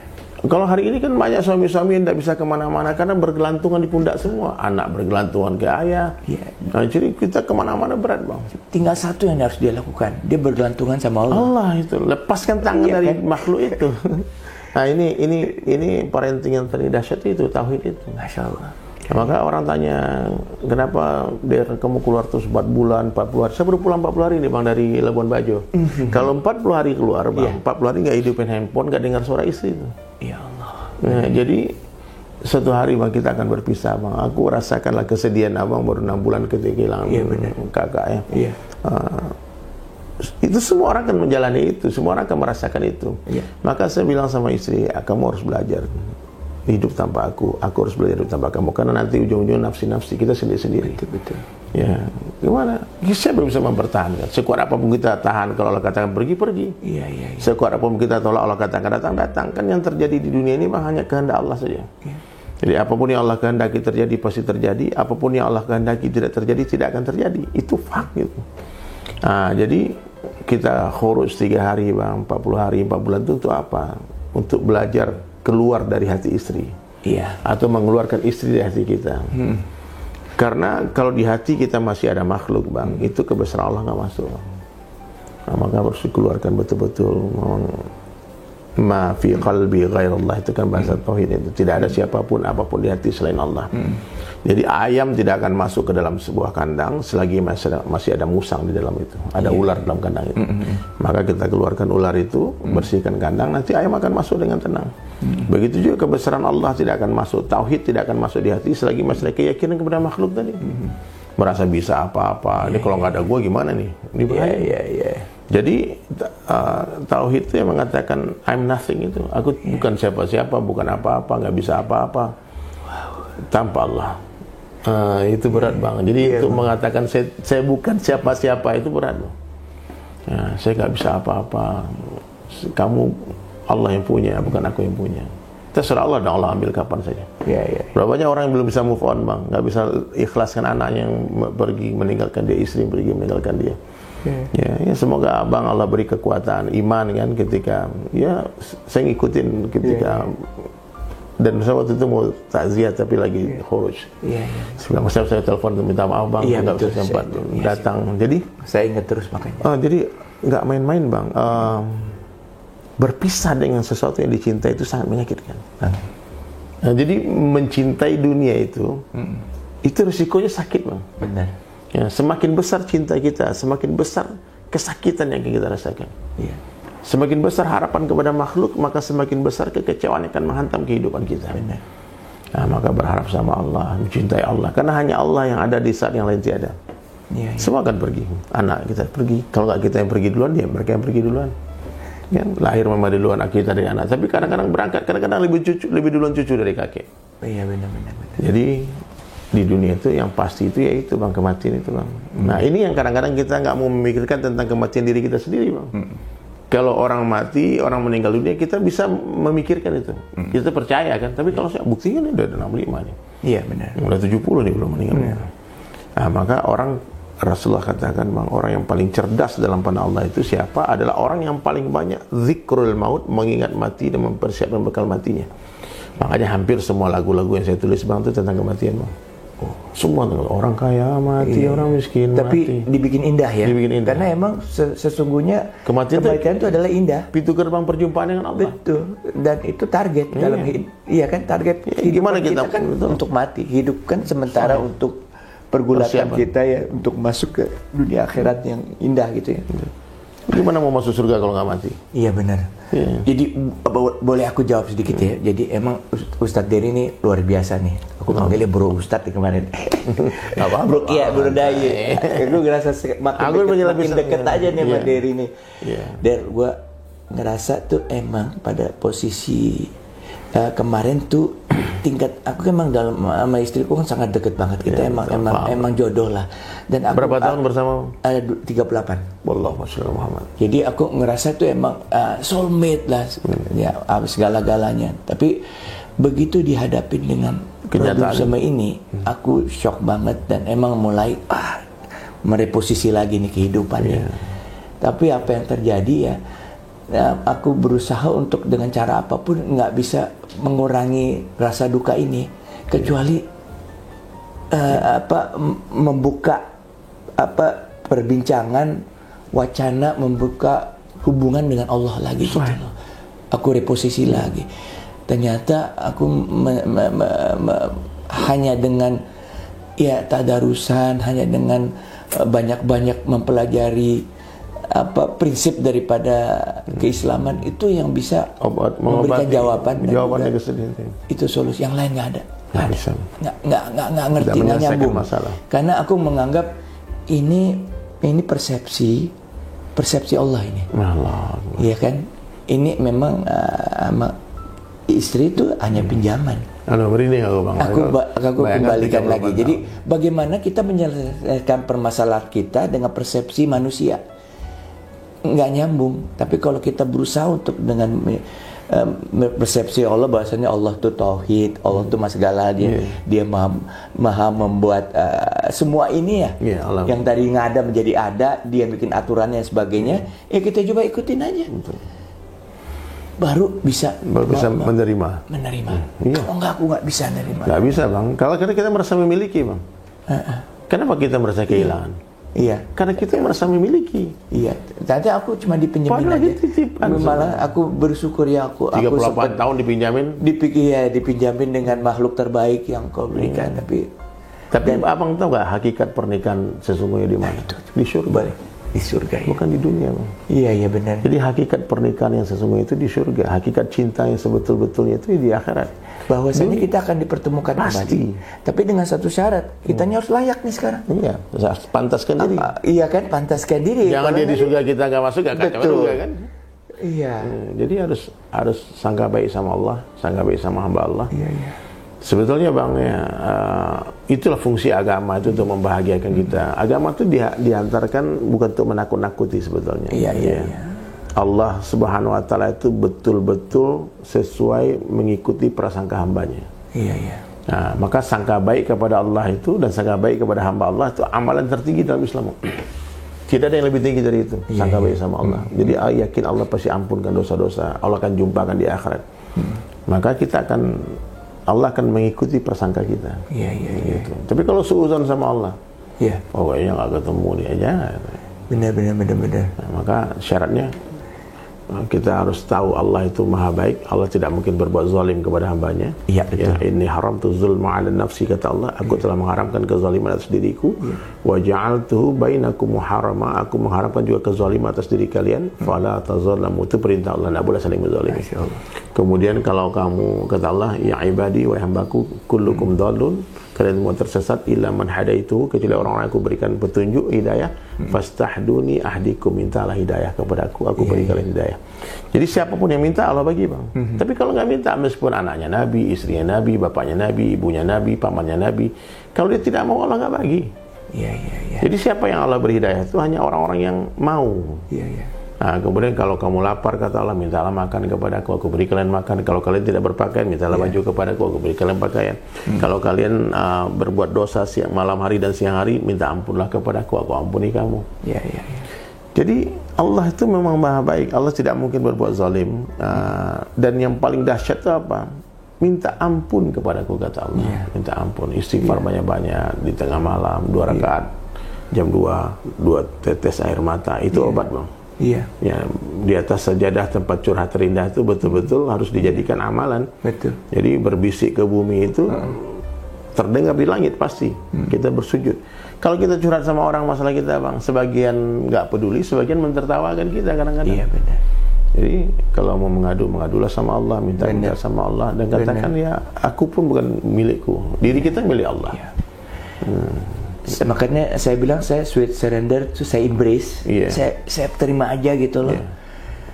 Kalau hari ini kan banyak suami-suami yang tidak bisa kemana-mana karena bergelantungan di pundak semua. Anak bergelantungan ke ayah. Nah, jadi kita kemana-mana berat, bang. Tinggal satu yang harus dia lakukan. Dia bergelantungan sama Allah. Allah itu. Lepaskan tangan dari makhluk itu. Nah, ini parenting yang paling dahsyat itu, tauhid itu. Masya Allah. Maka orang tanya, kenapa kamu keluar terus 4 bulan, 40 hari? Saya baru pulang 40 hari nih bang dari Labuan Bajo. Kalau 40 hari keluar bang, 40 hari nggak hidupin handphone, nggak dengar suara istri itu. Ya Allah. Nah, jadi suatu hari bang kita akan berpisah bang. Aku rasakanlah kesedihan abang baru 6 bulan ketika kehilangan kakak ya. Itu semua orang akan menjalani itu, semua orang akan merasakan itu. Maka saya bilang sama istri, kamu harus belajar hidup tanpa aku harus belajar hidup tanpa kamu, karena nanti ujung-ujungnya nafsi-nafsi kita sendiri-sendiri. Betul. Ya, gimana? Saya belum bisa mempertahankan. Sekuat apapun kita tahan, kalau Allah katakan pergi. Iya. Sekuat apapun kita tolak, Allah katakan datang. Kan yang terjadi di dunia ini mah hanya kehendak Allah saja. Jadi apapun yang Allah kehendaki terjadi pasti terjadi. Apapun yang Allah kehendaki tidak terjadi tidak akan terjadi. Itu fakt gitu. Nah, jadi kita khuruj 3 hari bang, 40 hari, 4 bulan itu untuk apa? Untuk belajar keluar dari hati istri, atau mengeluarkan istri dari hati kita. Karena kalau di hati kita masih ada makhluk bang, itu kebesaran Allah nggak masuk. Nah, maka harus dikeluarkan betul-betul. Ma fi qalbi ghairallah, itu kan bahasa tauhid itu. Tidak ada siapapun apapun di hati selain Allah. Jadi ayam tidak akan masuk ke dalam sebuah kandang selagi masih ada musang di dalam itu, ada ular dalam kandang itu. Maka kita keluarkan ular itu, bersihkan kandang, nanti ayam akan masuk dengan tenang. Begitu juga kebesaran Allah tidak akan masuk, tauhid tidak akan masuk di hati selagi masih ada keyakinan kepada makhluk tadi. Merasa bisa apa-apa. Ini kalau nggak ada gua gimana nih? Ini bahaya. Jadi tauhid itu yang mengatakan I'm nothing itu. Aku bukan siapa-siapa, bukan apa-apa, nggak bisa apa-apa tanpa Allah. Itu berat banget. Jadi itu mengatakan saya bukan siapa-siapa itu berat. Saya nggak bisa apa-apa. Kamu Allah yang punya, bukan aku yang punya. Terserah Allah dan Allah ambil kapan saja. Berapa banyak orang yang belum bisa move on bang, nggak bisa ikhlaskan anaknya yang pergi meninggalkan dia, istri yang pergi meninggalkan dia. Ya, semoga abang Allah beri kekuatan iman kan ketika saya ngikutin ketika dan saya waktu itu mau takziah tapi lagi khuruj. Sebelum saya telepon minta maaf bang, nggak bisa sempat datang. Jadi saya ingat terus makanya. Jadi nggak main-main bang. Berpisah dengan sesuatu yang dicintai itu sangat menyakitkan. Nah, jadi mencintai dunia itu risikonya sakit bang. Benar. Ya, semakin besar cinta kita, semakin besar kesakitan yang kita rasakan. Semakin besar harapan kepada makhluk, maka semakin besar kekecewaan yang akan menghantam kehidupan kita. Benar. Nah, maka berharap sama Allah, mencintai Allah, karena hanya Allah yang ada di saat yang lain tiada. Semua akan pergi. Anak kita pergi. Kalau nggak kita yang pergi duluan, mereka yang pergi duluan. Kan lahir mama duluan, kita dari anak. Tapi kadang-kadang berangkat, kadang-kadang lebih duluan cucu dari kakek. Benar. Jadi di dunia itu yang pasti itu yaitu bang, kematian itu bang. Nah ini yang kadang-kadang kita nggak mau memikirkan tentang kematian diri kita sendiri bang. Kalau orang mati, orang meninggal dunia, kita bisa memikirkan itu. Kita percaya kan. Tapi kalau saya buktinya udah 65 nih. Iya benar. Udah 70 nih belum meninggal. Nah, maka Rasulullah katakan, Bang, orang yang paling cerdas dalam pandangan Allah itu siapa? Adalah orang yang paling banyak zikrul maut, mengingat mati dan mempersiapkan bekal matinya. Makanya hampir semua lagu-lagu yang saya tulis, Bang, itu tentang kematian, Bang. Semua orang kaya mati, orang miskin tapi mati. dibikin indah ya. Dibikin indah. Karena emang sesungguhnya kematian itu adalah indah. Pintu gerbang perjumpaan dengan Allah. Betul. Dan itu target dalam hidup. Iya kan, target gimana kita kan untuk mati. Hidup kan sementara untuk pergulatan kita ya untuk masuk ke dunia akhirat yang indah gitu ya. Gimana mau masuk surga kalau nggak mati? Iya benar. Jadi boleh aku jawab sedikit ya. Jadi emang Ustadz Dery ini luar biasa nih. Aku panggilnya Bro Ustadz kemarin. Bro Kia, Bro Daye. Aku ngerasa makin deket aja nih sama Dery nih. Dan gue ngerasa tuh emang pada posisi kemarin tuh tingkat aku emang dalam sama istriku kan sangat deket banget. Kita emang jodoh lah. Dan aku, berapa tahun bersama? 38. Wallahu a'lam Muhammad. Jadi aku ngerasa tuh emang soulmate lah, ya segala-galanya. Tapi begitu dihadapin dengan kenyataan sama ini, aku shock banget dan emang mulai mereposisi lagi nih kehidupannya. Tapi apa yang terjadi ya, aku berusaha untuk dengan cara apapun nggak bisa mengurangi rasa duka ini, kecuali membuka perbincangan, wacana membuka hubungan dengan Allah lagi gitu loh. Aku reposisi lagi. Ternyata aku hanya dengan tadarusan, hanya dengan banyak-banyak mempelajari prinsip daripada keislaman itu yang bisa memberikan jawabannya kesedihan. Itu solusi, yang lain nggak ada. Nggak bisa. Nggak ngerti, nggak nyambung. Masalah. Karena aku menganggap ini persepsi Allah ini. Iya kan? Ini memang istri itu hanya pinjaman. Aku kembalikan lagi. Jadi bagaimana kita menyelesaikan permasalahan kita dengan persepsi manusia? Nggak nyambung. Tapi kalau kita berusaha untuk dengan persepsi Allah, bahasanya Allah itu tauhid, Allah itu segala, dia maha membuat semua ini yang tadi nggak ada menjadi ada, dia bikin aturannya dan sebagainya. Ya kita coba ikutin aja. Baru bisa menerima. Kalau enggak, aku nggak bisa menerima. Nggak bisa, Bang. Kalau kita merasa memiliki, Bang. Kenapa kita merasa kehilangan? Iya, karena kita merasa memiliki. Iya, tadi aku cuma dipinjemin aja. Malah aku bersyukur ya aku 38 tahun dipinjamin. Dipinjamin dengan makhluk terbaik yang kau berikan. Tapi abang tahu nggak hakikat pernikahan sesungguhnya di mana? Di surga. Di surga. Bukan di dunia, Bang. Iya benar. Jadi hakikat pernikahan yang sesungguhnya itu di surga. Hakikat cinta yang sebetul-betulnya itu di akhirat. Bahwasanya kita akan dipertemukan kembali. Tapi dengan satu syarat, kitanya harus layak nih sekarang. Iya, pantaskan diri. Iya kan, pantaskan diri. Jangan dia di surga kita nggak masuk, nggak kacau juga kan. Iya. Jadi harus sangka baik sama Allah, sangka baik sama hamba Allah. Iya. Sebetulnya, Bang, itulah fungsi agama itu untuk membahagiakan kita. Agama itu diantarkan bukan untuk menakut-nakuti sebetulnya. Iya. Allah Subhanahu wa taala itu betul-betul sesuai mengikuti prasangka hambanya. Iya. Nah, maka sangka baik kepada Allah itu dan sangka baik kepada hamba Allah itu amalan tertinggi dalam Islam. Tidak ada yang lebih tinggi dari itu, sangka baik sama Allah. Jadi yakin Allah pasti ampunkan dosa-dosa, Allah akan jumpakan di akhirat. Maka Allah akan mengikuti prasangka kita. Iya. Gitu. Tapi kalau suudzon sama Allah, kayaknya nggak ketemu dia aja. Benar. Nah, maka syaratnya kita harus tahu Allah itu maha baik. Allah tidak mungkin berbuat zalim kepada hambanya. Iya, betul. Inni haramtu zulma 'ala nafsi, kata Allah, aku telah mengharamkan kezaliman atas diriku. Wa ja'altuhu bainakum muharrama, aku mengharamkan juga kezaliman atas diri kalian. Fala tazalamu, itu perintah Allah, tidak boleh saling menzalimi. Kemudian kalau kamu, kata Allah, ya ibadi wa hambaku kullukum dhalun, kalian semua tersesat illa man hadaitu, kecuali orang-orang aku berikan petunjuk hidayah. Fastahduni ahdikum, mintalah hidayah kepada aku beri kalian hidayah. Jadi siapapun yang minta Allah bagi, Bang. Tapi kalau nggak minta, meskipun anaknya Nabi, istrinya Nabi, bapaknya Nabi, ibunya Nabi, pamannya Nabi, kalau dia tidak mau, Allah nggak bagi. Iya. Jadi siapa yang Allah beri hidayah itu hanya orang-orang yang mau. Iya. Nah, kemudian kalau kamu lapar, kata Allah, mintalah makan kepada aku beri kalian makan. Kalau kalian tidak berpakaian, mintalah baju kepada aku beri kalian pakaian. Kalau kalian berbuat dosa malam hari dan siang hari, minta ampunlah kepada aku ampuni kamu. Jadi Allah itu memang maha baik. Allah tidak mungkin berbuat zalim. Dan yang paling dahsyat itu apa? Minta ampun kepadaku, kata Allah. Minta ampun, istighfar banyak-banyak di tengah malam, 2 rakaat, jam 2 tetes air mata, itu obat, Bang. Ya, di atas sajadah tempat curhat terindah itu betul-betul harus dijadikan amalan. Betul. Jadi berbisik ke bumi itu terdengar di langit pasti. Kita bersujud. Kalau kita curhat sama orang masalah kita, Bang, sebagian nggak peduli, sebagian mentertawakan kita kadang-kadang. Iya, benar. Jadi kalau mau madulah sama Allah, minta sama Allah, dan katakan ya, aku pun bukan milikku, diri kita milik Allah. Makanya saya bilang saya sweet surrender itu saya embrace, saya terima aja gitu loh.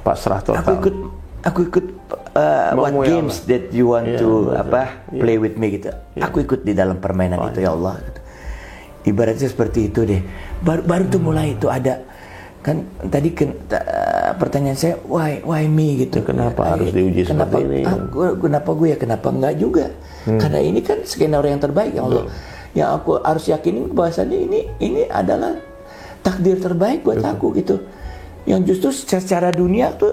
Pasrah total. Aku ikut what games Allah. That you want to play with me gitu. Aku ikut di dalam permainan itu ya Allah. Gitu. Ibaratnya seperti itu deh. Baru tuh mulai itu ada kan tadi pertanyaan saya why me gitu. Kenapa harus diuji seperti ini? Kenapa gue ya? Kenapa enggak juga? Karena ini kan skenario yang terbaik ya Allah. Yang aku harus yakinin bahwasannya ini adalah takdir terbaik buat aku gitu. Yang justru secara dunia tuh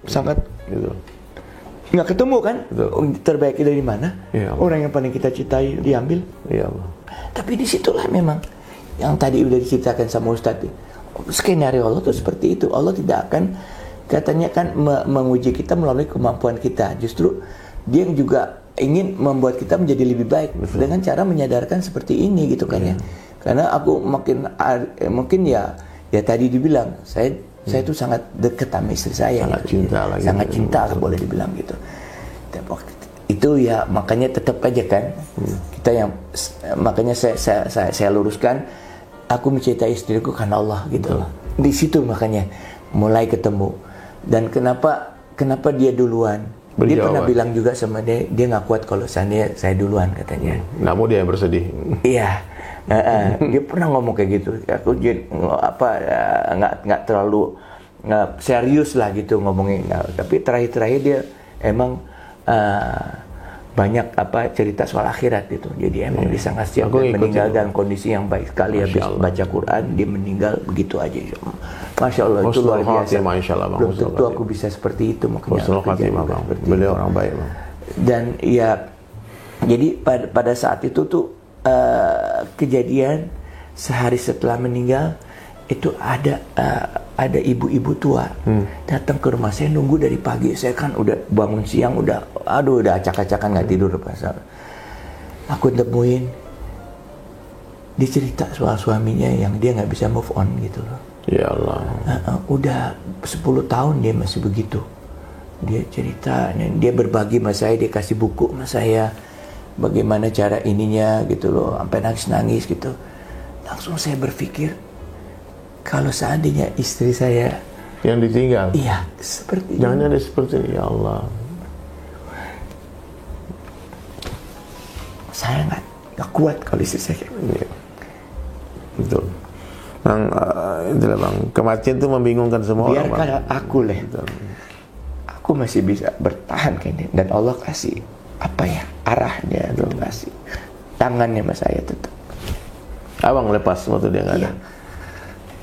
sangat nggak ketemu kan. Terbaik dari mana? Orang yang paling kita cintai diambil. Tapi disitulah memang yang tadi udah diceritakan sama Ustadz, skenario Allah tuh seperti itu. Allah tidak akan katanya kan menguji kita melalui kemampuan kita. Justru Dia juga ingin membuat kita menjadi lebih baik dengan cara menyadarkan seperti ini gitu kan ya. Karena aku mungkin ya tadi dibilang saya tuh sangat dekat sama istri saya. Sangat gitu, cinta lagi. Sangat cinta lah boleh dibilang gitu. Itu ya makanya tetap aja kan kita yang makanya saya luruskan, aku mencintai istriku karena Allah gitu loh. Di situ makanya mulai ketemu. Dan kenapa dia duluan? Dia pernah bilang juga sama dia nggak kuat kalau saya duluan katanya. Nggak mau dia bersedih. Iya, dia pernah ngomong kayak gitu. Aku nggak terlalu serius lah gitu ngomongin. Tapi terakhir dia emang banyak cerita soal akhirat gitu. Jadi emang dia sangat siap dan meninggal dalam kondisi yang baik sekali. Habis baca Quran dia meninggal begitu aja. Masya Allah, itu luar biasa. Belum tentu aku bisa seperti itu, makanya beliau orang baik, Bang. Dan ya jadi pada saat itu tuh kejadian sehari setelah meninggal itu ada ibu-ibu tua datang ke rumah saya, nunggu dari pagi. Saya kan udah bangun siang, udah acak-acakan nggak tidur pasal. Aku temuin, dia cerita soal suaminya yang dia nggak bisa move on gitu loh. Ya Allah. Udah 10 tahun dia masih begitu. Dia cerita, dia berbagi sama saya, dia kasih buku sama saya, bagaimana cara ininya gitu loh, sampai nangis-nangis gitu. Langsung saya berpikir, kalau seandainya istri saya yang ditinggal, iya seperti jangan ada seperti ini, ya Allah. Saya nggak kuat kalau istri saya kayak gitu. Betul. Bang, itulah Bang, kematian itu membingungkan semua orang. Biarkan aku lah, aku masih bisa bertahan kayaknya, dan Allah kasih arahnya, tuh kasih tangannya sama saya tetap. Abang lepas waktu dia nggak ada.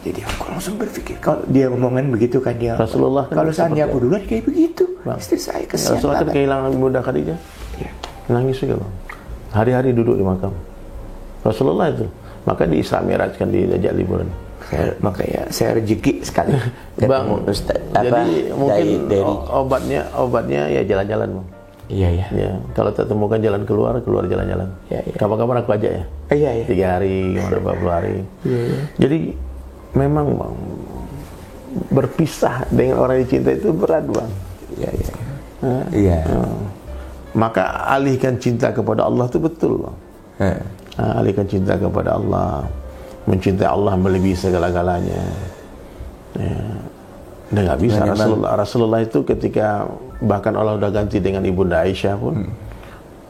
Jadi aku langsung berpikir, kalau dia ngomongan begitu kan dia, Rasulullah kalau seandainya aku duluan kayak begitu, Bang. Istri saya kesian Rasulullah kan kehilangan Bunda Khadijah, nangis juga Bang. Hari-hari duduk di makam Rasulullah itu. Maka di Isra Mi'raj kan diajak liburan. Makanya saya rezeki sekali. Bang, Ustaz, jadi mungkin dari obatnya ya jalan-jalan Bang. Iya. Ya, kalau tak temukan jalan keluar jalan-jalan. Iya. Kapan-kapan aku ajak ya. Iya. 3 hari, 40 hari. Iya. Jadi memang Bang, berpisah dengan orang yang dicinta itu berat Bang. Iya. Maka alihkan cinta kepada Allah itu betul Bang. Alihkan cinta kepada Allah, mencintai Allah melebihi segala-galanya. Udah nggak bisa. Rasulullah itu ketika bahkan Allah udah ganti dengan Ibunda Aisyah pun,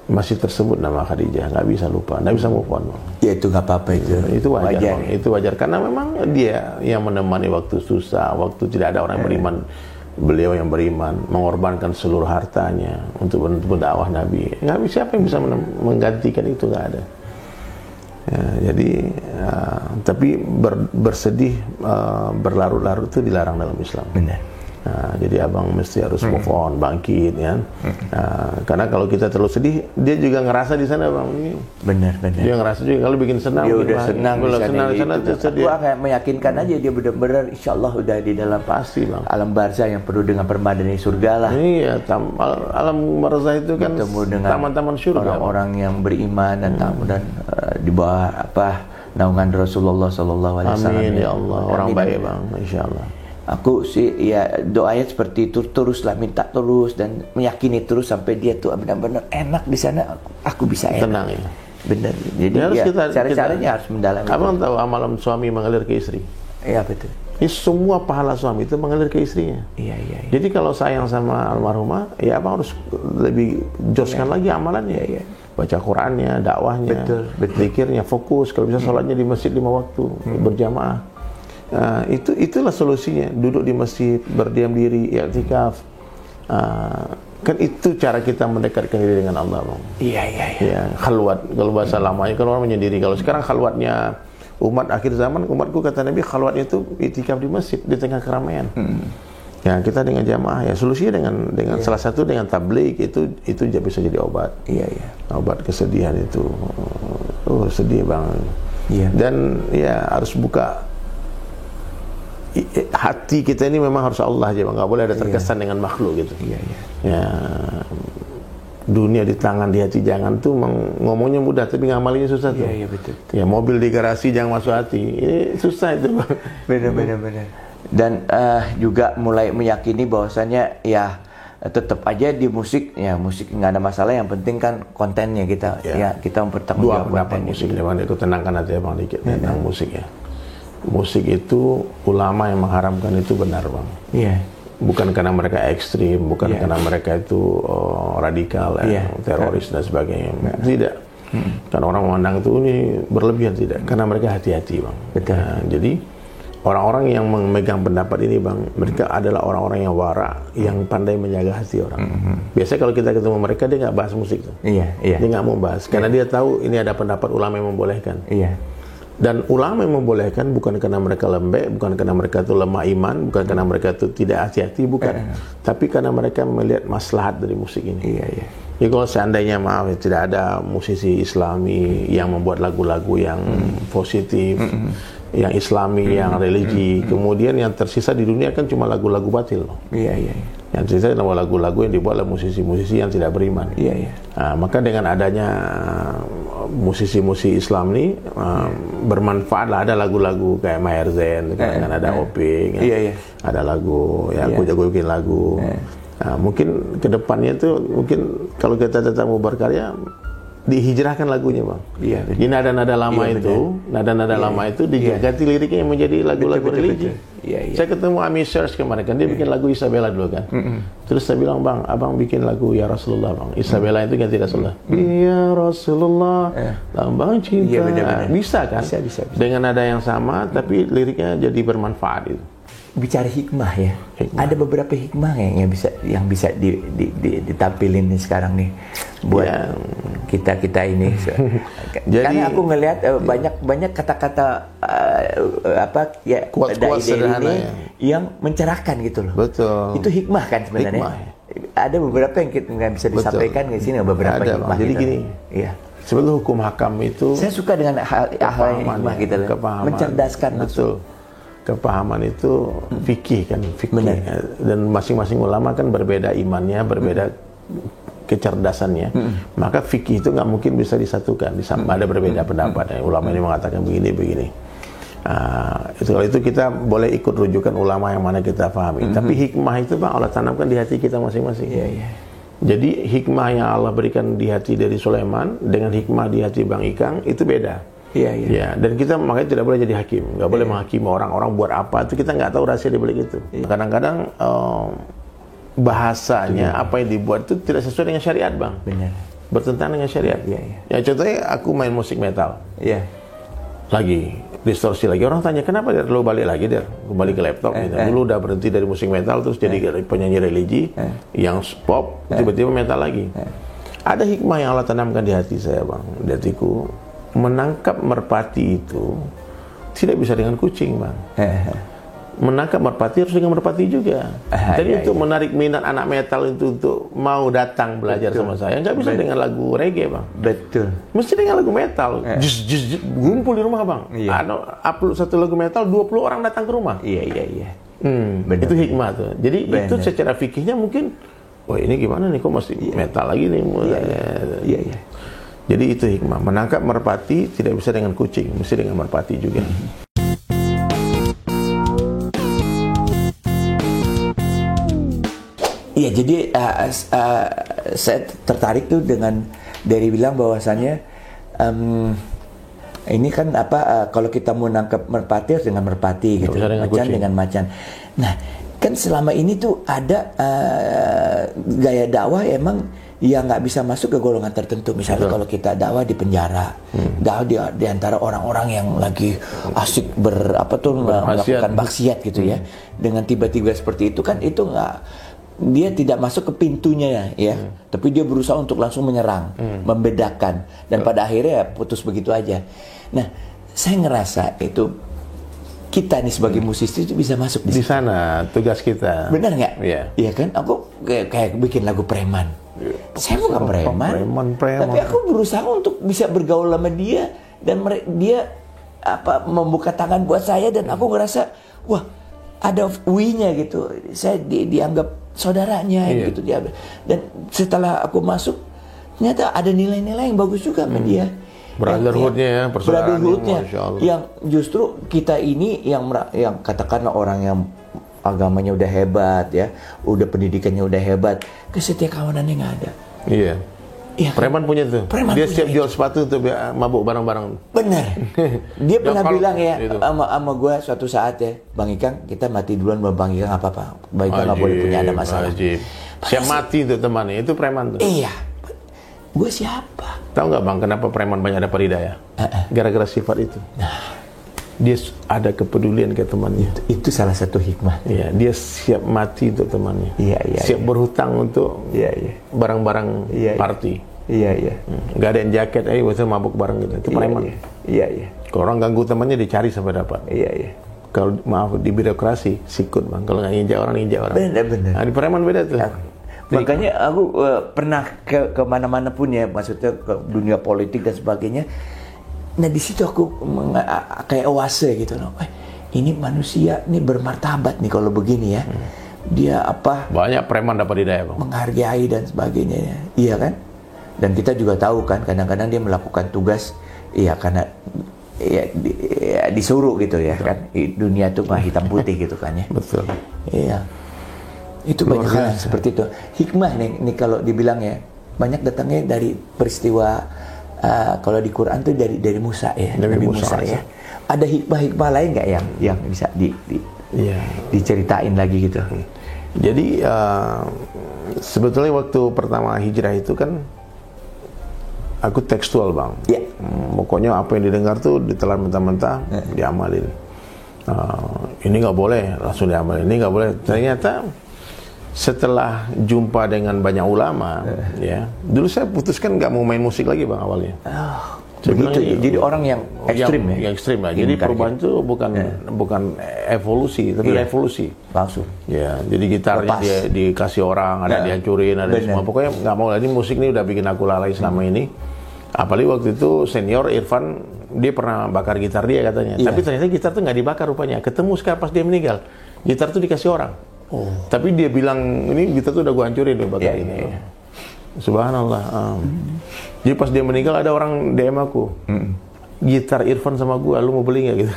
masih tersebut nama Khadijah, nggak bisa lupa, nggak bisa move on. Ya itu nggak apa-apa Itu wajar, Bang. Itu wajar karena memang dia yang menemani waktu susah, waktu tidak ada orang yang beriman. Beliau yang beriman, mengorbankan seluruh hartanya untuk berdakwah Nabi. Nggak bisa, siapa yang bisa menggantikan itu, nggak ada. Ya, jadi tapi bersedih berlarut-larut itu dilarang dalam Islam. Benar. Jadi abang mesti harus move on, bangkit, ya. Karena kalau kita terlalu sedih, dia juga ngerasa di sana, Bang. Benar. Dia ngerasa juga kalau bikin senang, dia udah senang di sana itu sedih. Aku kayak meyakinkan aja dia benar-benar insya Allah udah di dalam pasti, Bang, alam barzah yang penuh dengan permadani surga lah. Iya, alam barzah itu kan taman-taman surga. Orang-orang yang beriman dan dan di bawah naungan Rasulullah SAW. Amin ya Allah, orang baik, Bang, insya Allah. Aku sih ya doanya seperti itu, teruslah minta terus dan meyakini terus sampai dia tuh benar-benar enak di sana, aku bisa enak. Tenang ya. Benar. Jadi ya, cara-caranya harus mendalami. Abang tahu amalan suami mengalir ke istri? Iya betul. Ini semua pahala suami itu mengalir ke istrinya. Iya. Jadi kalau sayang sama almarhumah, ya abang harus lebih joskan lagi amalannya. Iya. Baca Qurannya, dakwahnya, zikirnya, fokus. Kalau bisa sholatnya di masjid 5 waktu berjamaah. Itulah solusinya. Duduk di masjid, berdiam diri, i'tikaf. Kan itu cara kita mendekatkan diri dengan Allah, Bang. Iya. Ya, khalwat. Kalau bahasa lamanya kan orang menyendiri. Kalau sekarang khalwatnya umat akhir zaman, umatku kata Nabi, khalwatnya itu i'tikaf di masjid di tengah keramaian. Ya, kita dengan jamaah, ya solusinya dengan salah satu dengan tabligh itu bisa jadi obat. Iya. Obat kesedihan itu. Sedih, Bang. Iya. Dan ya harus buka hati kita ini, memang harus Allah aja, Bang. Nggak boleh ada terkesan dengan makhluk gitu. Iya. Ya, dunia di tangan, di hati jangan tuh ngomongnya mudah tapi ngamalinnya susah tuh. Iya, betul. Ya, mobil di garasi jangan masuk hati. Ini susah itu, Bang. Benar. Dan juga mulai meyakini bahwasannya ya tetap aja di musik nggak ada masalah, yang penting kan kontennya kita kita mempertanggungjawabkan musik. Memang itu tenangkan hati Bang dikit tentang musik ya. Musik itu ulama yang mengharamkan itu benar, Bang. Iya. Bukan karena mereka ekstrim, bukan karena mereka itu radikal, teroris dan sebagainya. Tidak. Karena orang memandang itu ini berlebihan, tidak. Karena mereka hati-hati, Bang. Betul. Jadi orang-orang yang memegang pendapat ini, Bang, mereka adalah orang-orang yang wara, yang pandai menjaga hati orang. Biasanya kalau kita ketemu mereka, dia nggak bahas musik tuh. Iya. Dia nggak mau bahas, karena dia tahu ini ada pendapat ulama yang membolehkan. Iya. Dan ulama yang membolehkan bukan karena mereka lembek, bukan karena mereka itu lemah iman, bukan karena mereka itu tidak hati-hati, bukan. Tapi karena mereka melihat maslahat dari musik ini. Iya. Jadi kalau seandainya tidak ada musisi Islami yang membuat lagu-lagu yang positif, yang Islami, yang religi, kemudian yang tersisa di dunia kan cuma lagu-lagu batil. Iya. Yang tersisa adalah lagu-lagu yang dibuat oleh musisi-musisi yang tidak beriman. Iya. Nah, maka dengan adanya musisi-musisi Islam ini bermanfaat lah, ada lagu-lagu kayak Maher Zain, kan ada Oping, ada lagu, aku jago bikin lagu. Nah, mungkin kedepannya itu mungkin kalau kita tetap mau berkarya, dihijrahkan lagunya, Bang. Iya. Jadi nada-nada lama nada-nada lama itu diganti liriknya menjadi lagu-lagu religi. Iya. Saya ketemu Ami Search kemarin kan, dia bikin lagu Isabella dulu kan. Terus saya bilang, Bang, abang bikin lagu Ya Rasulullah, Bang. Isabella itu ganti Rasulullah. Ya Rasulullah, lambang cinta. Bisa kan? Bisa. Dengan nada yang sama, tapi liriknya jadi bermanfaat itu. Bicara hikmah ya, ada beberapa hikmah yang bisa ditampilin nih sekarang nih buat kita ini. Karena aku ngelihat banyak kata-kata kuat-kuat sederhana ini yang mencerahkan gitu loh. Betul. Itu hikmah kan sebenarnya. Ada beberapa yang kita nggak bisa disampaikan di sini, beberapa hikmah. Jadi gitu. Gini. Iya. Sebetulnya hukum hakam itu. Saya suka dengan hal hikmah gitu loh. Mencerdaskan. Betul. Kepahaman itu fikih kan, dan masing-masing ulama kan berbeda imannya, berbeda kecerdasannya. Maka fikih itu nggak mungkin bisa disatukan, ada berbeda pendapat. Ulama ini mengatakan begini. Kalau itu kita boleh ikut rujukan ulama yang mana kita pahami. Tapi hikmah itu, Bang, Allah tanamkan di hati kita masing-masing. Jadi hikmah yang Allah berikan di hati dari Sulaiman dengan hikmah di hati Bang Ikang itu beda. Iya. Dan kita makanya tidak boleh jadi hakim, nggak boleh menghakimi orang buat apa, itu kita nggak tahu rahasia di balik itu. Kadang-kadang bahasanya apa yang dibuat itu tidak sesuai dengan syariat, Bang. Benar. bertentangan dengan syariat. Ya contohnya aku main musik metal. Lagi distorsi lagi, orang tanya kenapa dia lo balik lagi, dia kembali ke laptop gitu. Dulu udah berhenti dari musik metal terus jadi penyanyi religi yang pop, tiba-tiba metal lagi. Ada hikmah yang Allah tanamkan di hati saya, Bang, di hatiku. Menangkap merpati itu tidak bisa dengan kucing, Bang. Menangkap merpati harus dengan merpati juga. Jadi untuk menarik minat anak metal itu untuk mau datang belajar sama saya, nggak bisa dengan lagu reggae, Bang. Betul. Mesti dengan lagu metal. Gumpul di rumah, Bang. Upload satu lagu metal, 20 orang datang ke rumah. Iya. Itu hikmah tuh. Jadi itu secara fikihnya mungkin, wah ini gimana nih, kok masih metal lagi nih. Iya. Jadi itu hikmah. Menangkap merpati tidak bisa dengan kucing, mesti dengan merpati juga. Iya, jadi saya tertarik tuh dengan dari bilang bahwasannya ini kan kalau kita mau nangkap merpati harus dengan merpati gitu, macan dengan macan. Nah, kan selama ini tuh ada gaya dakwah emang yang nggak bisa masuk ke golongan tertentu. Misalnya kalau kita dakwah di penjara, dakwah di antara orang-orang yang lagi asik melakukan maksiat gitu ya. Dengan tiba-tiba seperti itu kan itu nggak, dia tidak masuk ke pintunya ya, tapi dia berusaha untuk langsung menyerang, membedakan, dan pada akhirnya ya putus begitu aja. Nah, saya ngerasa itu kita nih sebagai musisi itu bisa masuk di sana, tugas kita. Benar nggak? Iya kan? Aku kayak bikin lagu preman. Saya bukan preman, tapi aku berusaha untuk bisa bergaul sama dia, dan dia membuka tangan buat saya, dan aku ngerasa wah ada we-nya gitu. Saya dianggap saudaranya gitu dia. Dan setelah aku masuk, ternyata ada nilai-nilai yang bagus juga sama dia. Brotherhood-nya ya, brotherhood-nya yang justru kita ini yang katakanlah orang yang agamanya udah hebat ya, udah pendidikannya udah hebat, kesetiakawanannya nggak ada. Iya. Ya, preman punya tuh. Dia siap jual sepatu untuk mabuk barang-barang. Bener. Dia pernah bilang ya sama gue suatu saat ya, Bang Ikang, kita mati duluan, Bang Ikang apa-apa. Bang Ikang nggak boleh punya ada masalah. Siap mati untuk temannya, itu preman tuh. Iya. Gue siapa? Tahu nggak, Bang, kenapa preman banyak dapat hidayah? Gara-gara sifat itu. Nah, dia ada kepedulian ke temannya. Itu salah satu hikmah. Iya, dia siap mati untuk temannya. Iya. Siap berhutang untuk barang-barang party. Iya. Nggak ada yang jaket, bisa mabuk bareng gitu. Itu preman. Iya. Kalau orang ganggu temannya dicari sampai dapat. Iya. Kalau maaf di birokrasi sikut, Bang. Kalau nggak injak orang. Benar. Nah, di preman beda tuh. Makanya aku pernah ke mana-mana pun ya, maksudnya ke dunia politik dan sebagainya. Nah di situ aku kayak oase gitu loh. Ini manusia nih bermartabat nih kalau begini ya. Dia banyak preman dapat hidayah, Bang. Menghargai dan sebagainya ya. Iya kan? Dan kita juga tahu kan kadang-kadang dia melakukan tugas karena disuruh gitu ya. Betul. Kan dunia itu mah hitam putih gitu kan ya. Betul. Iya. Itu banyak hal seperti itu. Hikmah nih kalau dibilang ya, banyak datangnya dari peristiwa kalau di Quran tuh dari Musa ya, dari Nabi Musa ya. Ada hikmah-hikmah lain nggak yang bisa diceritain lagi gitu? Jadi sebetulnya waktu pertama hijrah itu kan aku tekstual, Bang. Iya. Pokoknya apa yang didengar tuh ditelan mentah-mentah, diamalin. Ini nggak boleh, langsung diamalin. Ini nggak boleh. Ternyata setelah jumpa dengan banyak ulama, dulu saya putuskan nggak mau main musik lagi, Bang, awalnya. Begitu. Jadi orang yang ekstrim ya. Yang ekstrim lah. Jadi perubahan itu bukan evolusi, tapi revolusi. Langsung. Ya, jadi gitarnya dia dikasih orang, ada dihancurin, ada semua. Pokoknya nggak mau lagi, musik ini udah bikin aku lalai selama ini. Apalagi waktu itu senior Irfan, dia pernah bakar gitar dia katanya. Tapi ternyata gitar tuh nggak dibakar rupanya. Ketemu sekarang pas dia meninggal, gitar tuh dikasih orang. Tapi dia bilang, ini gitar tuh udah gua hancurin deh bakar ini. Subhanallah. Jadi pas dia meninggal ada orang DM aku, gitar Irfan sama gua, lu mau beli nggak gitu?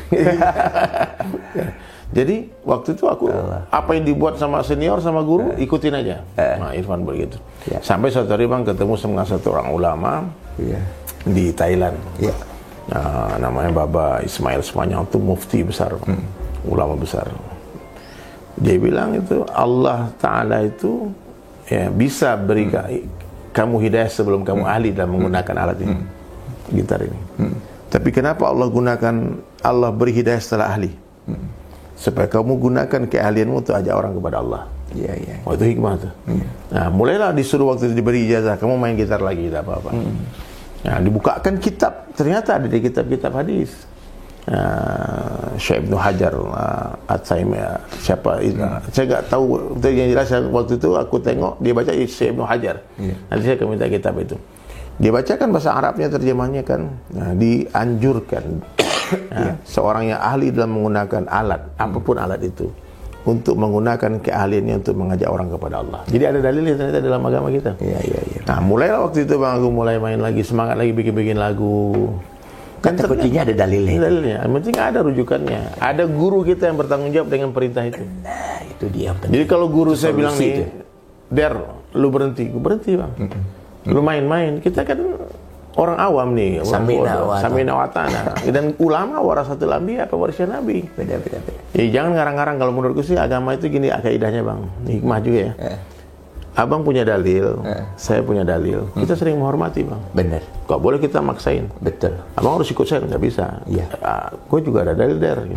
Jadi waktu itu aku apa yang dibuat sama senior sama guru ikutin aja. Nah Irfan begitu. Sampai suatu hari, Bang, ketemu sama satu orang ulama di Thailand. Nah, namanya Baba Ismail Semanyang, itu mufti besar, ulama besar. Dia bilang itu Allah Ta'ala itu bisa berikan kamu hidayah sebelum kamu ahli dalam menggunakan alat ini, gitar ini. Tapi kenapa Allah beri hidayah setelah ahli? Supaya kamu gunakan keahlianmu untuk ajak orang kepada Allah. Iya. Oh, itu hikmah tuh. Nah, mulailah disuruh waktu itu diberi ijazah, kamu main gitar lagi, tidak apa-apa. Nah, dibukakan kitab, ternyata ada di kitab-kitab hadis. Syekh Ibnu Hajar, At-Taimiyah, siapa itu? Saya nggak tahu. Yang jelas waktu itu aku tengok dia baca Syekh Ibnu Hajar. Nanti saya akan minta kitab itu. Dia bacakan bahasa Arabnya, terjemahnya kan. Nah, dianjurkan seorang yang ahli dalam menggunakan alat, apapun alat itu, untuk menggunakan keahliannya untuk mengajak orang kepada Allah. Jadi ada dalilnya ternyata dalam agama kita. Iya. Nah, mulailah waktu itu Bang, aku mulai main lagi, semangat lagi bikin lagu. Kata kuncinya ada dalilnya. Yang penting ada rujukannya. Ada guru kita yang bertanggung jawab dengan perintah itu. Nah, itu dia yang penting. Jadi kalau guru saya bilang nih, Der, lu berhenti, gue berhenti Bang. Lu main-main, kita kan orang awam nih, Samina wa ta'ana. Dan ulama warasatul anbiya, apa warisnya Nabi. Beda. Jadi jangan ngarang-ngarang. Kalau menurutku sih agama itu gini kaidahnya Bang, hikmah juga ya. Abang punya dalil, saya punya dalil. Kita sering menghormati Bang. Benar. Gak boleh kita maksain. Betul. Abang harus ikut saya, nggak bisa. Iya. Gue juga ada dalil Der.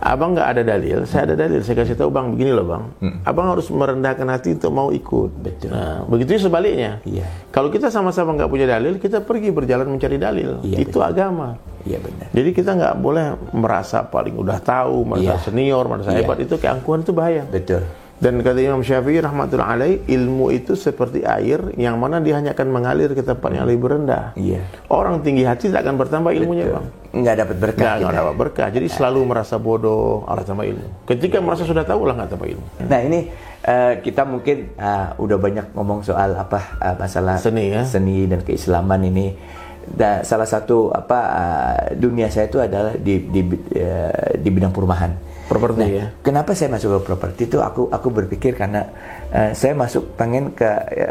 Abang nggak ada dalil, saya ada dalil. Saya kasih tahu Bang, begini loh Bang. Abang harus merendahkan hati untuk mau ikut. Betul. Nah, begitu sebaliknya. Iya. Kalau kita sama-sama nggak punya dalil, kita pergi berjalan mencari dalil. Iya, itu agama. Iya benar. Jadi kita nggak boleh merasa paling udah tahu, merasa senior, merasa hebat. Itu keangkuhan, itu bahaya. Betul. Dan kata Imam Syafi'i rahmatullahi alaih, ilmu itu seperti air yang mana dia hanya akan mengalir ke tempat yang lebih rendah. Iya. Orang tinggi hati tak akan bertambah ilmunya Bang. Nggak dapat berkah. Nggak dapat berkah. Jadi selalu merasa bodoh, Allah tambah ilmu. Ketika merasa sudah tahu lah nggak tambah ilmu. Nah ini kita mungkin udah banyak ngomong soal masalah seni dan keislaman ini. Dan salah satu dunia saya itu adalah di bidang perumahan. Properti Kenapa saya masuk ke properti itu? Aku berpikir karena saya pengen ke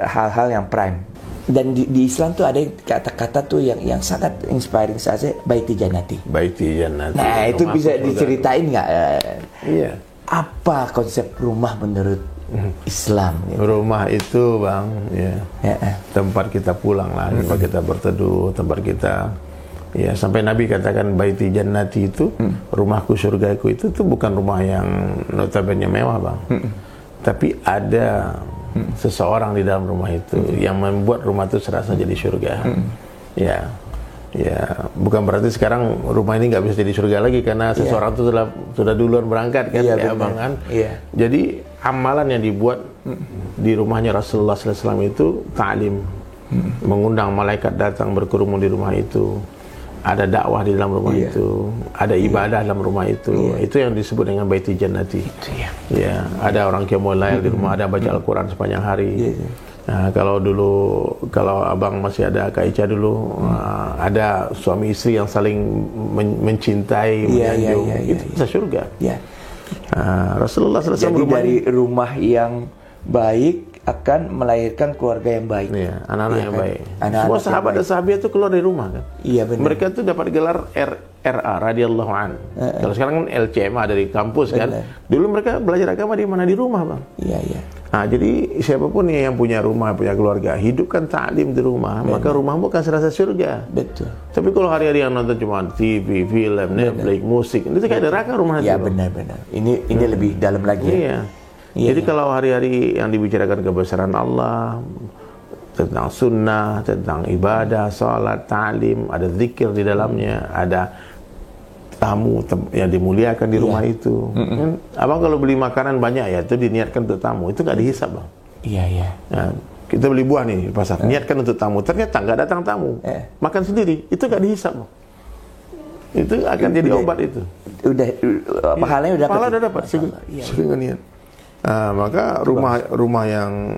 hal-hal yang prime. Dan di Islam tuh ada kata-kata tuh yang sangat inspiring saja, baiti jannati. Baiti jannati. Nah, itu bisa diceritain nggak? Iya. Apa konsep rumah menurut Islam? Gitu? Rumah itu Bang, tempat kita pulang lah, tempat kita berteduh, tempat kita. Ya, sampai Nabi katakan baiti jannati itu, rumahku surgaku itu tuh bukan rumah yang notabene mewah Bang. Tapi ada seseorang di dalam rumah itu yang membuat rumah itu serasa jadi surga. Ya, bukan berarti sekarang rumah ini nggak bisa jadi surga lagi karena seseorang itu sudah duluan berangkat kan, Bang kan. Jadi amalan yang dibuat di rumahnya Rasulullah SAW itu ta'lim, mengundang malaikat datang berkerumun di rumah itu. Ada dakwah di dalam rumah itu, ada ibadah dalam rumah itu. Itu yang disebut dengan baiti jannati. Ya, ada orang qiyamul lail di rumah, ada baca Al-Quran sepanjang hari. Nah, kalau abang masih ada Kak Ica dulu, ada suami istri yang saling mencintai, menyanjung, itu bisa surga. Rasulullah SAW dari rumah yang baik akan melahirkan keluarga yang baik. Anak-anak yang baik. Semua sahabat dan sahabiah itu keluar dari rumah kan. Iya benar. Mereka itu dapat gelar RA radhiyallahu an. Kalau sekarang kan LCMA dari kampus kan. Dulu mereka belajar agama di mana? Di rumah Bang. Iya. Nah, jadi siapapun yang punya rumah, punya keluarga, hidupkan ta'lim di rumah, maka rumahmu akan serasa surga. Betul. Tapi kalau hari-hari yang nonton cuma TV, film, Netflix, musik, itu kayak neraka rumah. Iya benar-benar. Ini lebih dalam lagi. Iya. Jadi kalau hari-hari yang dibicarakan kebesaran Allah, tentang sunnah, tentang ibadah, salat, ta'lim, ada zikir di dalamnya, ada tamu yang dimuliakan di rumah itu. Abang kalau beli makanan banyak ya, itu diniatkan untuk tamu, itu nggak dihisab Bang. Iya. Nah, kita beli buah nih di pasar, niatkan untuk tamu, ternyata nggak datang tamu, makan sendiri, itu nggak dihisab Bang. Itu akan jadi obat itu. Pahalanya udah dapat. Sering niat. Maka rumah yang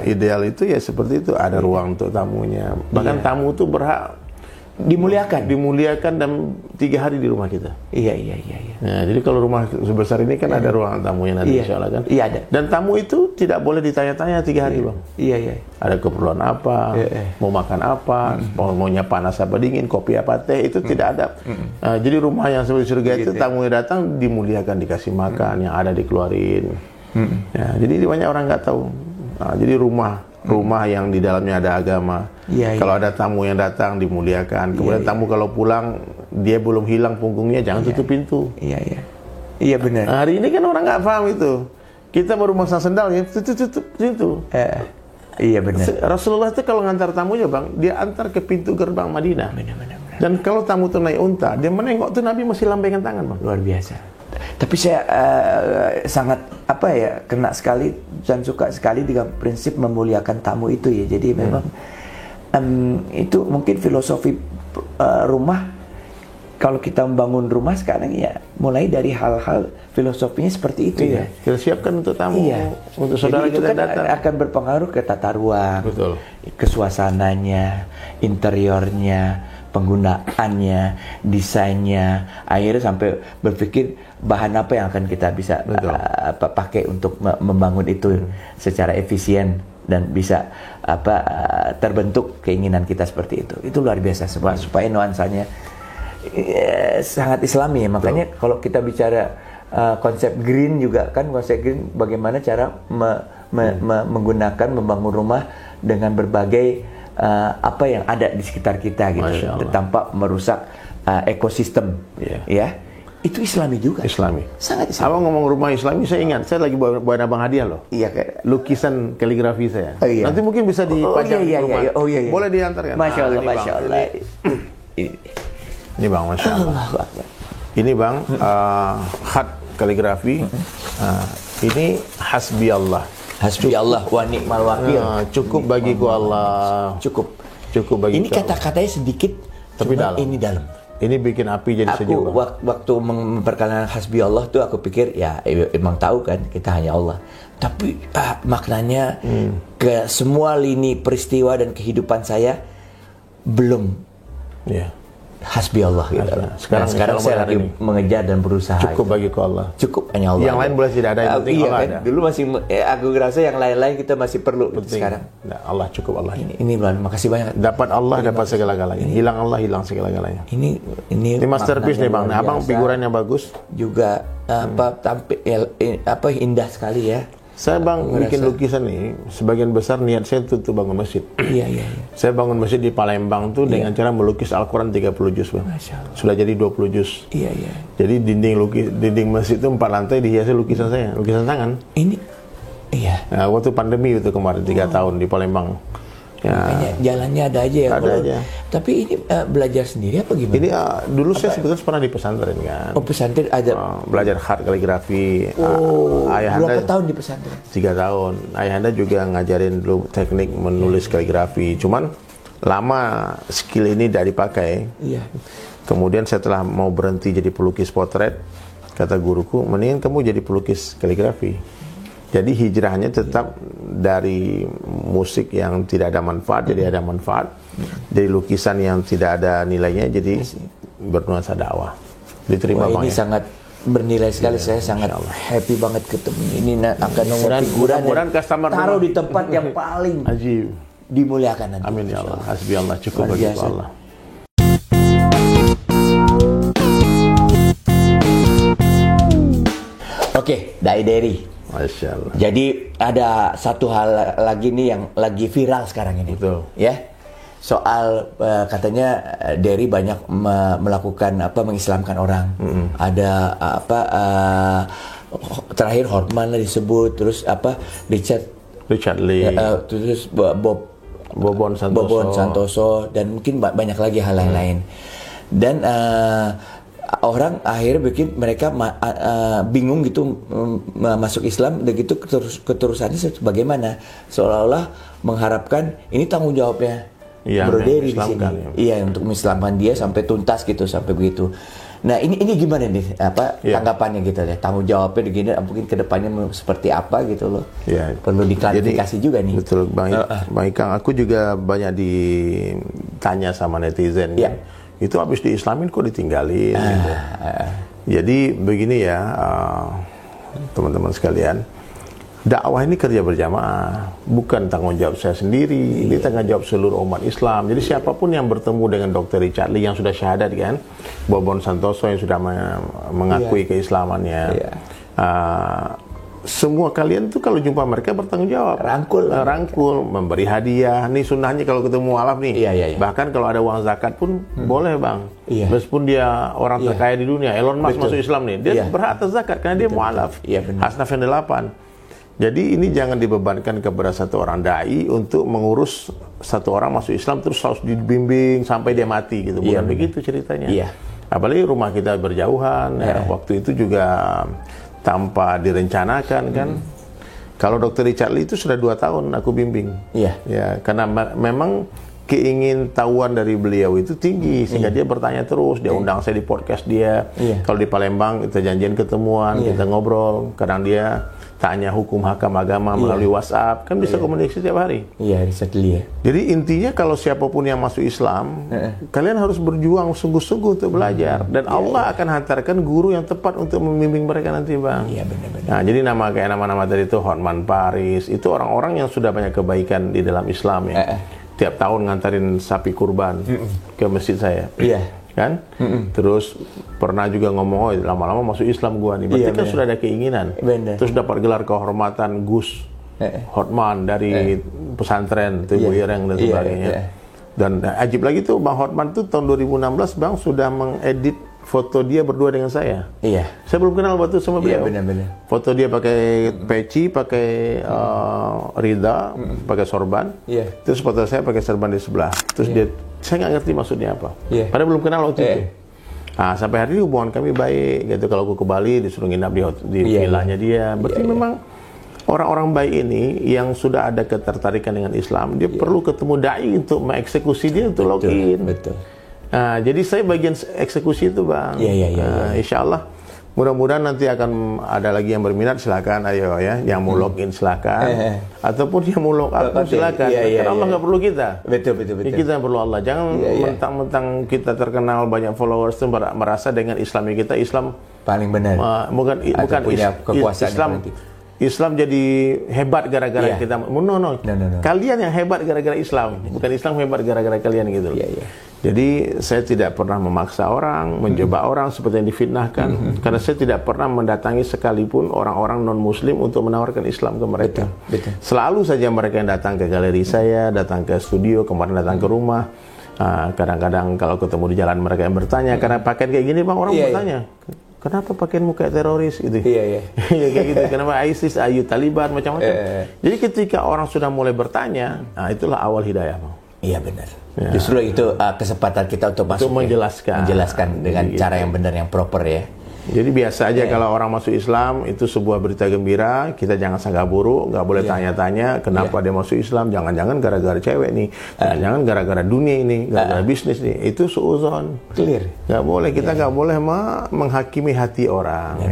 ideal itu ya seperti itu, ada ruang untuk tamunya. Bahkan tamu itu berhak dimuliakan dan 3 hari di rumah kita. Iya. Nah, jadi kalau rumah sebesar ini kan ada ruang tamunya nanti insyaallah kan. Iya ada. Dan tamu itu tidak boleh ditanya-tanya 3 hari Bang. Iya. Ada keperluan apa, mau makan apa, maunya panas apa dingin, kopi apa teh, itu tidak ada. Jadi rumah yang seperti surga itu tamunya datang dimuliakan, dikasih makan, yang ada dikeluarin. Ya, jadi banyak orang nggak tahu. Jadi rumah rumah yang di dalamnya ada agama. Kalau ada tamu yang datang dimuliakan. Kemudian tamu kalau pulang dia belum hilang punggungnya, jangan tutup pintu. Iya benar. Hari ini kan orang nggak paham itu. Kita baru masang sendal ya, tutup pintu. Iya benar. Rasulullah itu kalau ngantar tamunya bang, dia antar ke pintu gerbang Madinah. Benar. Dan kalau tamu itu naik unta, dia menengok tuh Nabi masih lambaikan tangan bang. Luar biasa. Tapi saya sangat kena sekali dan suka sekali dengan prinsip memuliakan tamu itu ya. Jadi memang itu mungkin filosofi rumah. Kalau kita membangun rumah sekarang ya mulai dari hal-hal filosofinya seperti itu ya. Kita siapkan untuk tamu, untuk saudara kita kan datang. Akan berpengaruh ke tata ruang, ke suasananya, interiornya, penggunaannya, desainnya. Akhirnya sampai berpikir bahan apa yang akan kita bisa pakai untuk membangun itu secara efisien dan bisa terbentuk keinginan kita seperti itu. Itu luar biasa supaya nuansanya sangat Islami ya. Makanya kalau kita bicara konsep green juga kan, konsep green bagaimana cara menggunakan membangun rumah dengan berbagai apa yang ada di sekitar kita gitu, tanpa merusak ekosistem ya. Itu Islami juga. Islami. Sangat Islami. Abang ngomong rumah Islami, saya ingat saya lagi buat abang hadiah loh. Iya kayak lukisan kaligrafi saya. Nanti mungkin bisa dipajang di rumah. Iya. Boleh diantarkan. Masya Allah. Ini bang, Masya Allah. Ini bang, khat kaligrafi. Ini hasbi Allah. Hasbi Allah wa ni'mal wakil. Cukup bagiku Allah. Cukup bagi. Ini kata-katanya sedikit, tapi dalam. Ini dalam. Ini bikin api jadi sejuk. Waktu memperkenalkan hasbi Allah tuh aku pikir ya emang tahu kan kita hanya Allah. Tapi maknanya ke semua lini peristiwa dan kehidupan saya belum. Hasbi Allah gitu. Sekarang saya lagi mengejar dan berusaha. Cukup bagiku Allah. Cukup hanya Allah. Yang lain boleh tidak ada, yang penting Allah ada. Dulu masih aku rasa yang lain-lain kita masih perlu sekarang. Nah, Allah cukup Allah. Ini makasih banyak. Dapat Allah dapat segala-galanya. Hilang Allah hilang segala-galanya. Ini masterpiece nih bang. Abang figuran yang bagus. Juga indah sekali ya. Saya bang bikin lukisan nih, sebagian besar niat saya tuh bangun masjid. Iya. Saya bangun masjid di Palembang tuh dengan cara melukis Al-Quran 30 juz bang. Sudah jadi 20 juz. Iya. Jadi dinding masjid itu 4 lantai dihiasi lukisan saya, lukisan tangan. Nah, waktu pandemi itu kemarin 3 tahun di Palembang. Makanya jalannya ada aja ya. Ada aja. Tapi ini belajar sendiri apa gimana? Ini dulu saya sebetulnya pernah di pesantren kan. Pesantren ada. Belajar khat kaligrafi. Berapa tahun di pesantren? 3 tahun. Ayahanda juga ngajarin dulu teknik menulis kaligrafi. Cuman lama skill ini tidak dipakai. Kemudian setelah mau berhenti jadi pelukis potret, kata guruku, mendingan kamu jadi pelukis kaligrafi. Jadi hijrahnya tetap dari musik yang tidak ada manfaat jadi ada manfaat, dari lukisan yang tidak ada nilainya jadi bernuansa dakwah. Diterima bang. Ini sangat bernilai sekali. Saya sangat happy banget ketemu ini. Akan mudah-mudahan customer taruh di tempat yang paling ajib, dimuliakan nanti. Amin ya Allah. Hasbi Allah, cukup bagi Allah. Oke, Dai. Masya Allah. Jadi ada satu hal lagi nih yang lagi viral sekarang ini. Betul. Ya. Soal katanya Dery banyak melakukan mengislamkan orang. Ada terakhir Hortman lah disebut, terus Richard Lee, terus Bobon Santoso dan mungkin banyak lagi hal lain. Dan orang akhirnya bikin mereka bingung gitu masuk Islam, dan gitu keterusannya bagaimana, seolah-olah mengharapkan ini tanggung jawabnya Bro Dery di sini. Iya, untuk mengislamkan dia sampai tuntas gitu, sampai begitu. Nah ini gimana nih tanggapannya gitu ya, tanggung jawabnya begini, mungkin kedepannya seperti apa gitu loh. Perlu diklarifikasi juga nih. Betul Bang Ikang, aku juga banyak ditanya sama netizen. Itu habis diislamin kok ditinggalin gitu. Jadi begini ya teman-teman sekalian, dakwah ini kerja berjamaah, bukan tanggung jawab saya sendiri. Ini tanggung jawab seluruh umat Islam. Jadi siapapun yang bertemu dengan Dr. Richard Lee yang sudah syahadat kan, Bobon Santoso yang sudah mengakui keislamannya, semua kalian tuh kalau jumpa mereka bertanggung jawab, rangkul, memberi hadiah. Nih sunnahnya kalau ketemu mualaf nih. Iya. Bahkan kalau ada uang zakat pun boleh bang. Iya. Meskipun dia orang terkaya di dunia, Elon Musk masuk Islam nih, dia berhak atas zakat karena dia mualaf. Iya benar. Asnaf yang 8. Jadi ini jangan dibebankan kepada satu orang dai untuk mengurus satu orang masuk Islam terus harus dibimbing sampai dia mati gitu. Bukan begitu ceritanya. Iya. Apalagi rumah kita berjauhan, ya, waktu itu juga tanpa direncanakan kan. Kalau Dr. Richard Lee itu sudah 2 tahun aku bimbing. Iya. Ya, karena memang keingintahuan dari beliau itu tinggi sehingga dia bertanya terus, dia undang saya di podcast dia. Kalau di Palembang kita janjian ketemuan, kita ngobrol. Kadang dia tanya hukum hakam agama melalui WhatsApp, kan bisa komunikasi setiap hari. Iya, Richard Lee. Jadi intinya kalau siapapun yang masuk Islam, kalian harus berjuang sungguh-sungguh untuk belajar dan Allah akan hantarkan guru yang tepat untuk membimbing mereka nanti, Bang. Iya, benar-benar. Nah, jadi kayak nama-nama tadi itu Hotman Paris, itu orang-orang yang sudah banyak kebaikan di dalam Islam ya. Tiap tahun ngantarin sapi kurban ke masjid saya. Iya. Kan? Terus pernah juga ngomong, oh lama-lama masuk Islam gua nih. Berarti kan sudah ada keinginan. Terus dapat gelar kehormatan Gus Hotman dari pesantren Ibu Ireng dan sebagainya. Dan ajib lagi tuh Bang Hotman tuh tahun 2016 Bang sudah mengedit foto dia berdua dengan saya. Iya. Saya belum kenal waktu sama beliau. Iya, benar-benar. Foto dia pakai peci, pakai rida, pakai sorban. Iya. Terus foto saya pakai sorban di sebelah. Terus dia, saya nggak ngerti maksudnya apa. Iya. Padahal belum kenal waktu itu. Nah, sampai hari ini hubungan kami baik. Gitu. Kalau aku ke Bali disuruh nginap di villanya dia. Berarti memang orang-orang baik ini yang sudah ada ketertarikan dengan Islam, dia perlu ketemu dai untuk mengeksekusi dia untuk login. Betul. Nah, jadi saya bagian eksekusi itu, Bang. Iya. Insya Allah mudah-mudahan nanti akan ada lagi yang berminat, silakan ayo ya, yang mau login silakan, ataupun yang mau log out silakan. Karena Allah nggak perlu kita. Betul. Kita yang perlu Allah. Jangan mentang-mentang kita terkenal banyak followers itu merasa dengan Islam kita Islam paling benar. Bukan punya kekuasaan Islam. Islam jadi hebat gara-gara kita. No. Kalian yang hebat gara-gara Islam, bukan Islam hebat gara-gara kalian gitu. Jadi saya tidak pernah memaksa orang, menjebak orang seperti yang difitnahkan. Karena saya tidak pernah mendatangi sekalipun orang-orang non-Muslim untuk menawarkan Islam ke mereka. Betul. Selalu saja mereka yang datang ke galeri saya, datang ke studio, kemarin datang ke rumah. Kadang-kadang kalau ketemu di jalan mereka yang bertanya, karena pakaian kayak gini Bang, orang bertanya. Kenapa pakaianmu kayak teroris gitu? Kayak gitu. Kenapa ISIS, ayu Taliban, macam-macam. Jadi ketika orang sudah mulai bertanya, itulah awal hidayah, Bang. Iya benar. Justru itu kesempatan kita untuk masuk menjelaskan dengan cara yang benar, yang proper ya. Jadi biasa aja kalau orang masuk Islam itu sebuah berita gembira, kita jangan sangka buruk, nggak boleh tanya-tanya kenapa dia masuk Islam, jangan-jangan gara-gara cewek nih, jangan gara-gara dunia ini, gara-gara bisnis nih, itu suuzon. Clear. Nggak boleh, kita nggak boleh menghakimi hati orang,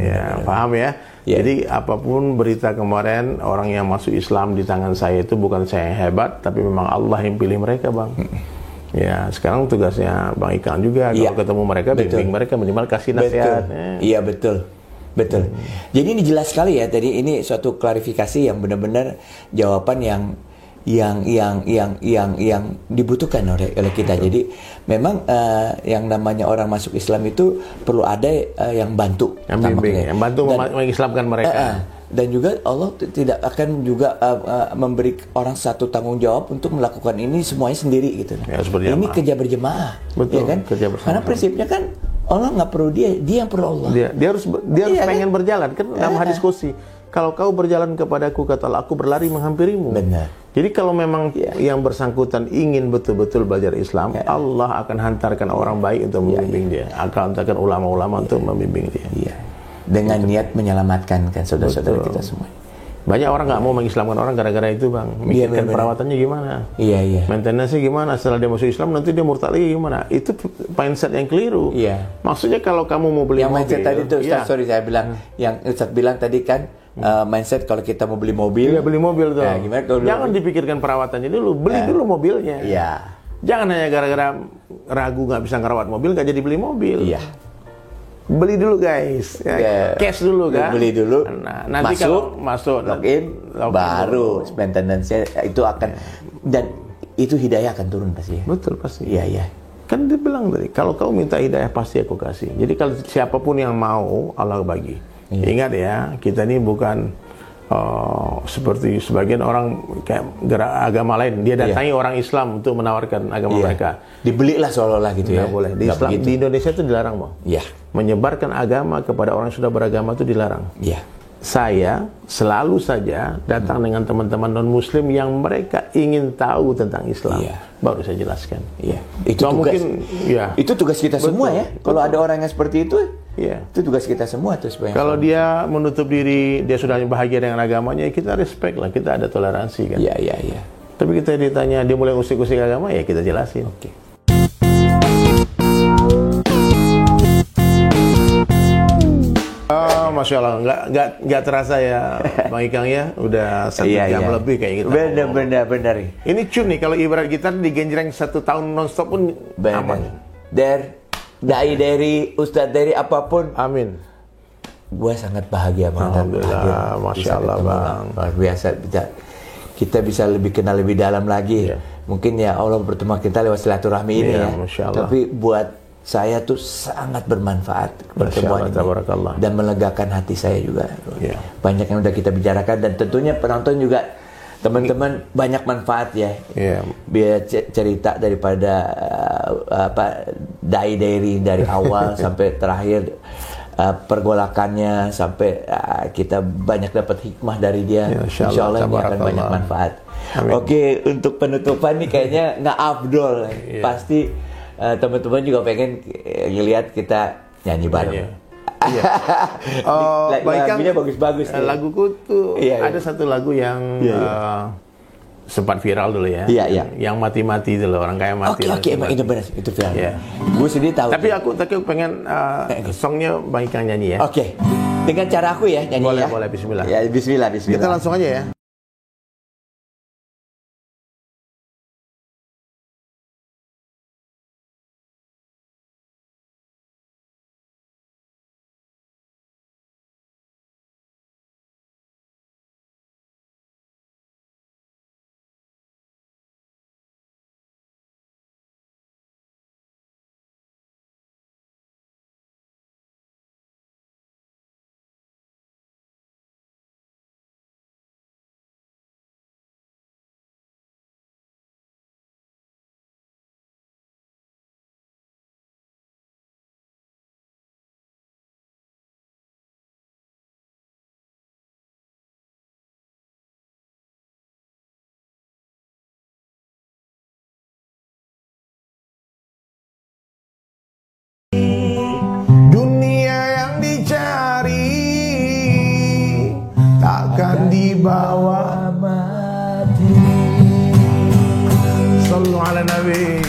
paham ya? Jadi apapun berita kemarin, orang yang masuk Islam di tangan saya itu bukan saya yang hebat, tapi memang Allah yang pilih mereka, Bang. Ya, sekarang tugasnya Bang Ikan juga kalau ketemu mereka, bimbing mereka, minimal kasih nasihat. Iya, betul. Jadi ini jelas sekali ya, tadi ini suatu klarifikasi yang benar-benar jawaban yang dibutuhkan oleh kita. Jadi memang yang namanya orang masuk Islam itu perlu ada yang bantu, yang bantu mengislamkan mereka. Dan juga Allah tidak akan juga memberi orang satu tanggung jawab untuk melakukan ini semuanya sendiri gitu. Ini kerja berjemaah, ya kan? Karena prinsipnya kan Allah nggak perlu dia yang perlu Allah. Dia harus pengen berjalan kan dalam hadis qudsi. Kalau kau berjalan kepadaku, kata Allah, aku berlari menghampirimu. Benar. Jadi kalau memang yang bersangkutan ingin betul-betul belajar Islam, Allah akan hantarkan orang baik untuk membimbing dia. Akan hantarkan ulama-ulama untuk membimbing dia. Dengan niat menyelamatkan kan saudara-saudara kita semua. Banyak orang nggak mau mengislamkan orang gara-gara itu, Bang. Mikirkan perawatannya gimana, maintenance-nya gimana, setelah dia masuk Islam nanti dia murtad lagi gimana. Itu mindset yang keliru. Maksudnya kalau kamu mau beli mobil, mindset tadi tuh Ustaz, sorry saya bilang, yang Ustaz bilang tadi kan mindset kalau kita mau beli mobil. Beli mobil tuh. Jangan dipikirkan perawatannya dulu, beli dulu mobilnya. Jangan hanya gara-gara ragu nggak bisa ngerawat mobil nggak jadi beli mobil. Beli dulu guys, cash dulu kan. Beli dulu, nanti masuk login, baru maintenance-nya itu akan, dan itu hidayah akan turun pasti. Betul pasti. Iya. Kan dia bilang tadi, kalau kau minta hidayah pasti aku kasih. Jadi kalau siapapun yang mau Allah bagi. Ingat ya, kita ini bukan seperti sebagian orang kayak gerak agama lain, dia datangi orang Islam untuk menawarkan agama mereka. Dibelilah seolah-olah gitu ya. Nggak boleh. Di Indonesia itu dilarang, Bang. Iya. Menyebarkan agama kepada orang yang sudah beragama itu dilarang. Iya. Saya selalu saja datang dengan teman-teman non-Muslim yang mereka ingin tahu tentang Islam, baru saya jelaskan. Iya. Itu tugas, itu tugas kita semua ya. Kalau ada orang yang seperti itu, itu tugas kita semua tuh supaya. Kalau dia menutup diri, dia sudah bahagia dengan agamanya, kita respect lah, kita ada toleransi kan. Iya, iya, iya. Tapi kita ditanya dia mulai usik-usik agama, ya kita jelasin. Oke. Masya Allah, nggak terasa ya, Bang Ikang ya, udah 1 jam lebih kayak gitu. Benar. Ini cun nih, kalau ibarat kita digenjreng 1 tahun nonstop pun aman. Dari Ustadz dari apapun. Amin. Gue sangat bahagia banget. Alhamdulillah, Masya Allah Bang. Luar biasa, kita bisa lebih kenal lebih dalam lagi. Mungkin ya Allah bertemu kita lewat silaturahmi ini ya. Tapi buat saya tuh sangat bermanfaat pertemuan ini dan melegakan hati saya juga. Banyak yang udah kita bicarakan dan tentunya penonton juga teman-teman banyak manfaat ya. Biar cerita daripada Dai Diary dari awal sampai terakhir, pergolakannya sampai kita banyak dapat hikmah dari dia. Insya Allah ini akan banyak manfaat. Oke, untuk penutupan nih kayaknya nggak afdol. Pasti teman-teman juga pengen ngelihat kita nyanyi bareng. Lagunya bagus-bagus. Laguku tuh ada satu lagu yang sempat viral dulu ya. Yang mati-mati itu loh, orang kayak mati. Oke, itu benar, itu viral. Gue sendiri tahu. Tapi aku pengen songnya Bang Ikang nyanyi ya. Oke. Dengan cara aku ya nyanyi ya. Boleh, bismillah. Ya, bismillah. Kita langsung aja ya. Takkan dibawa mati. Sallu ala Nabi.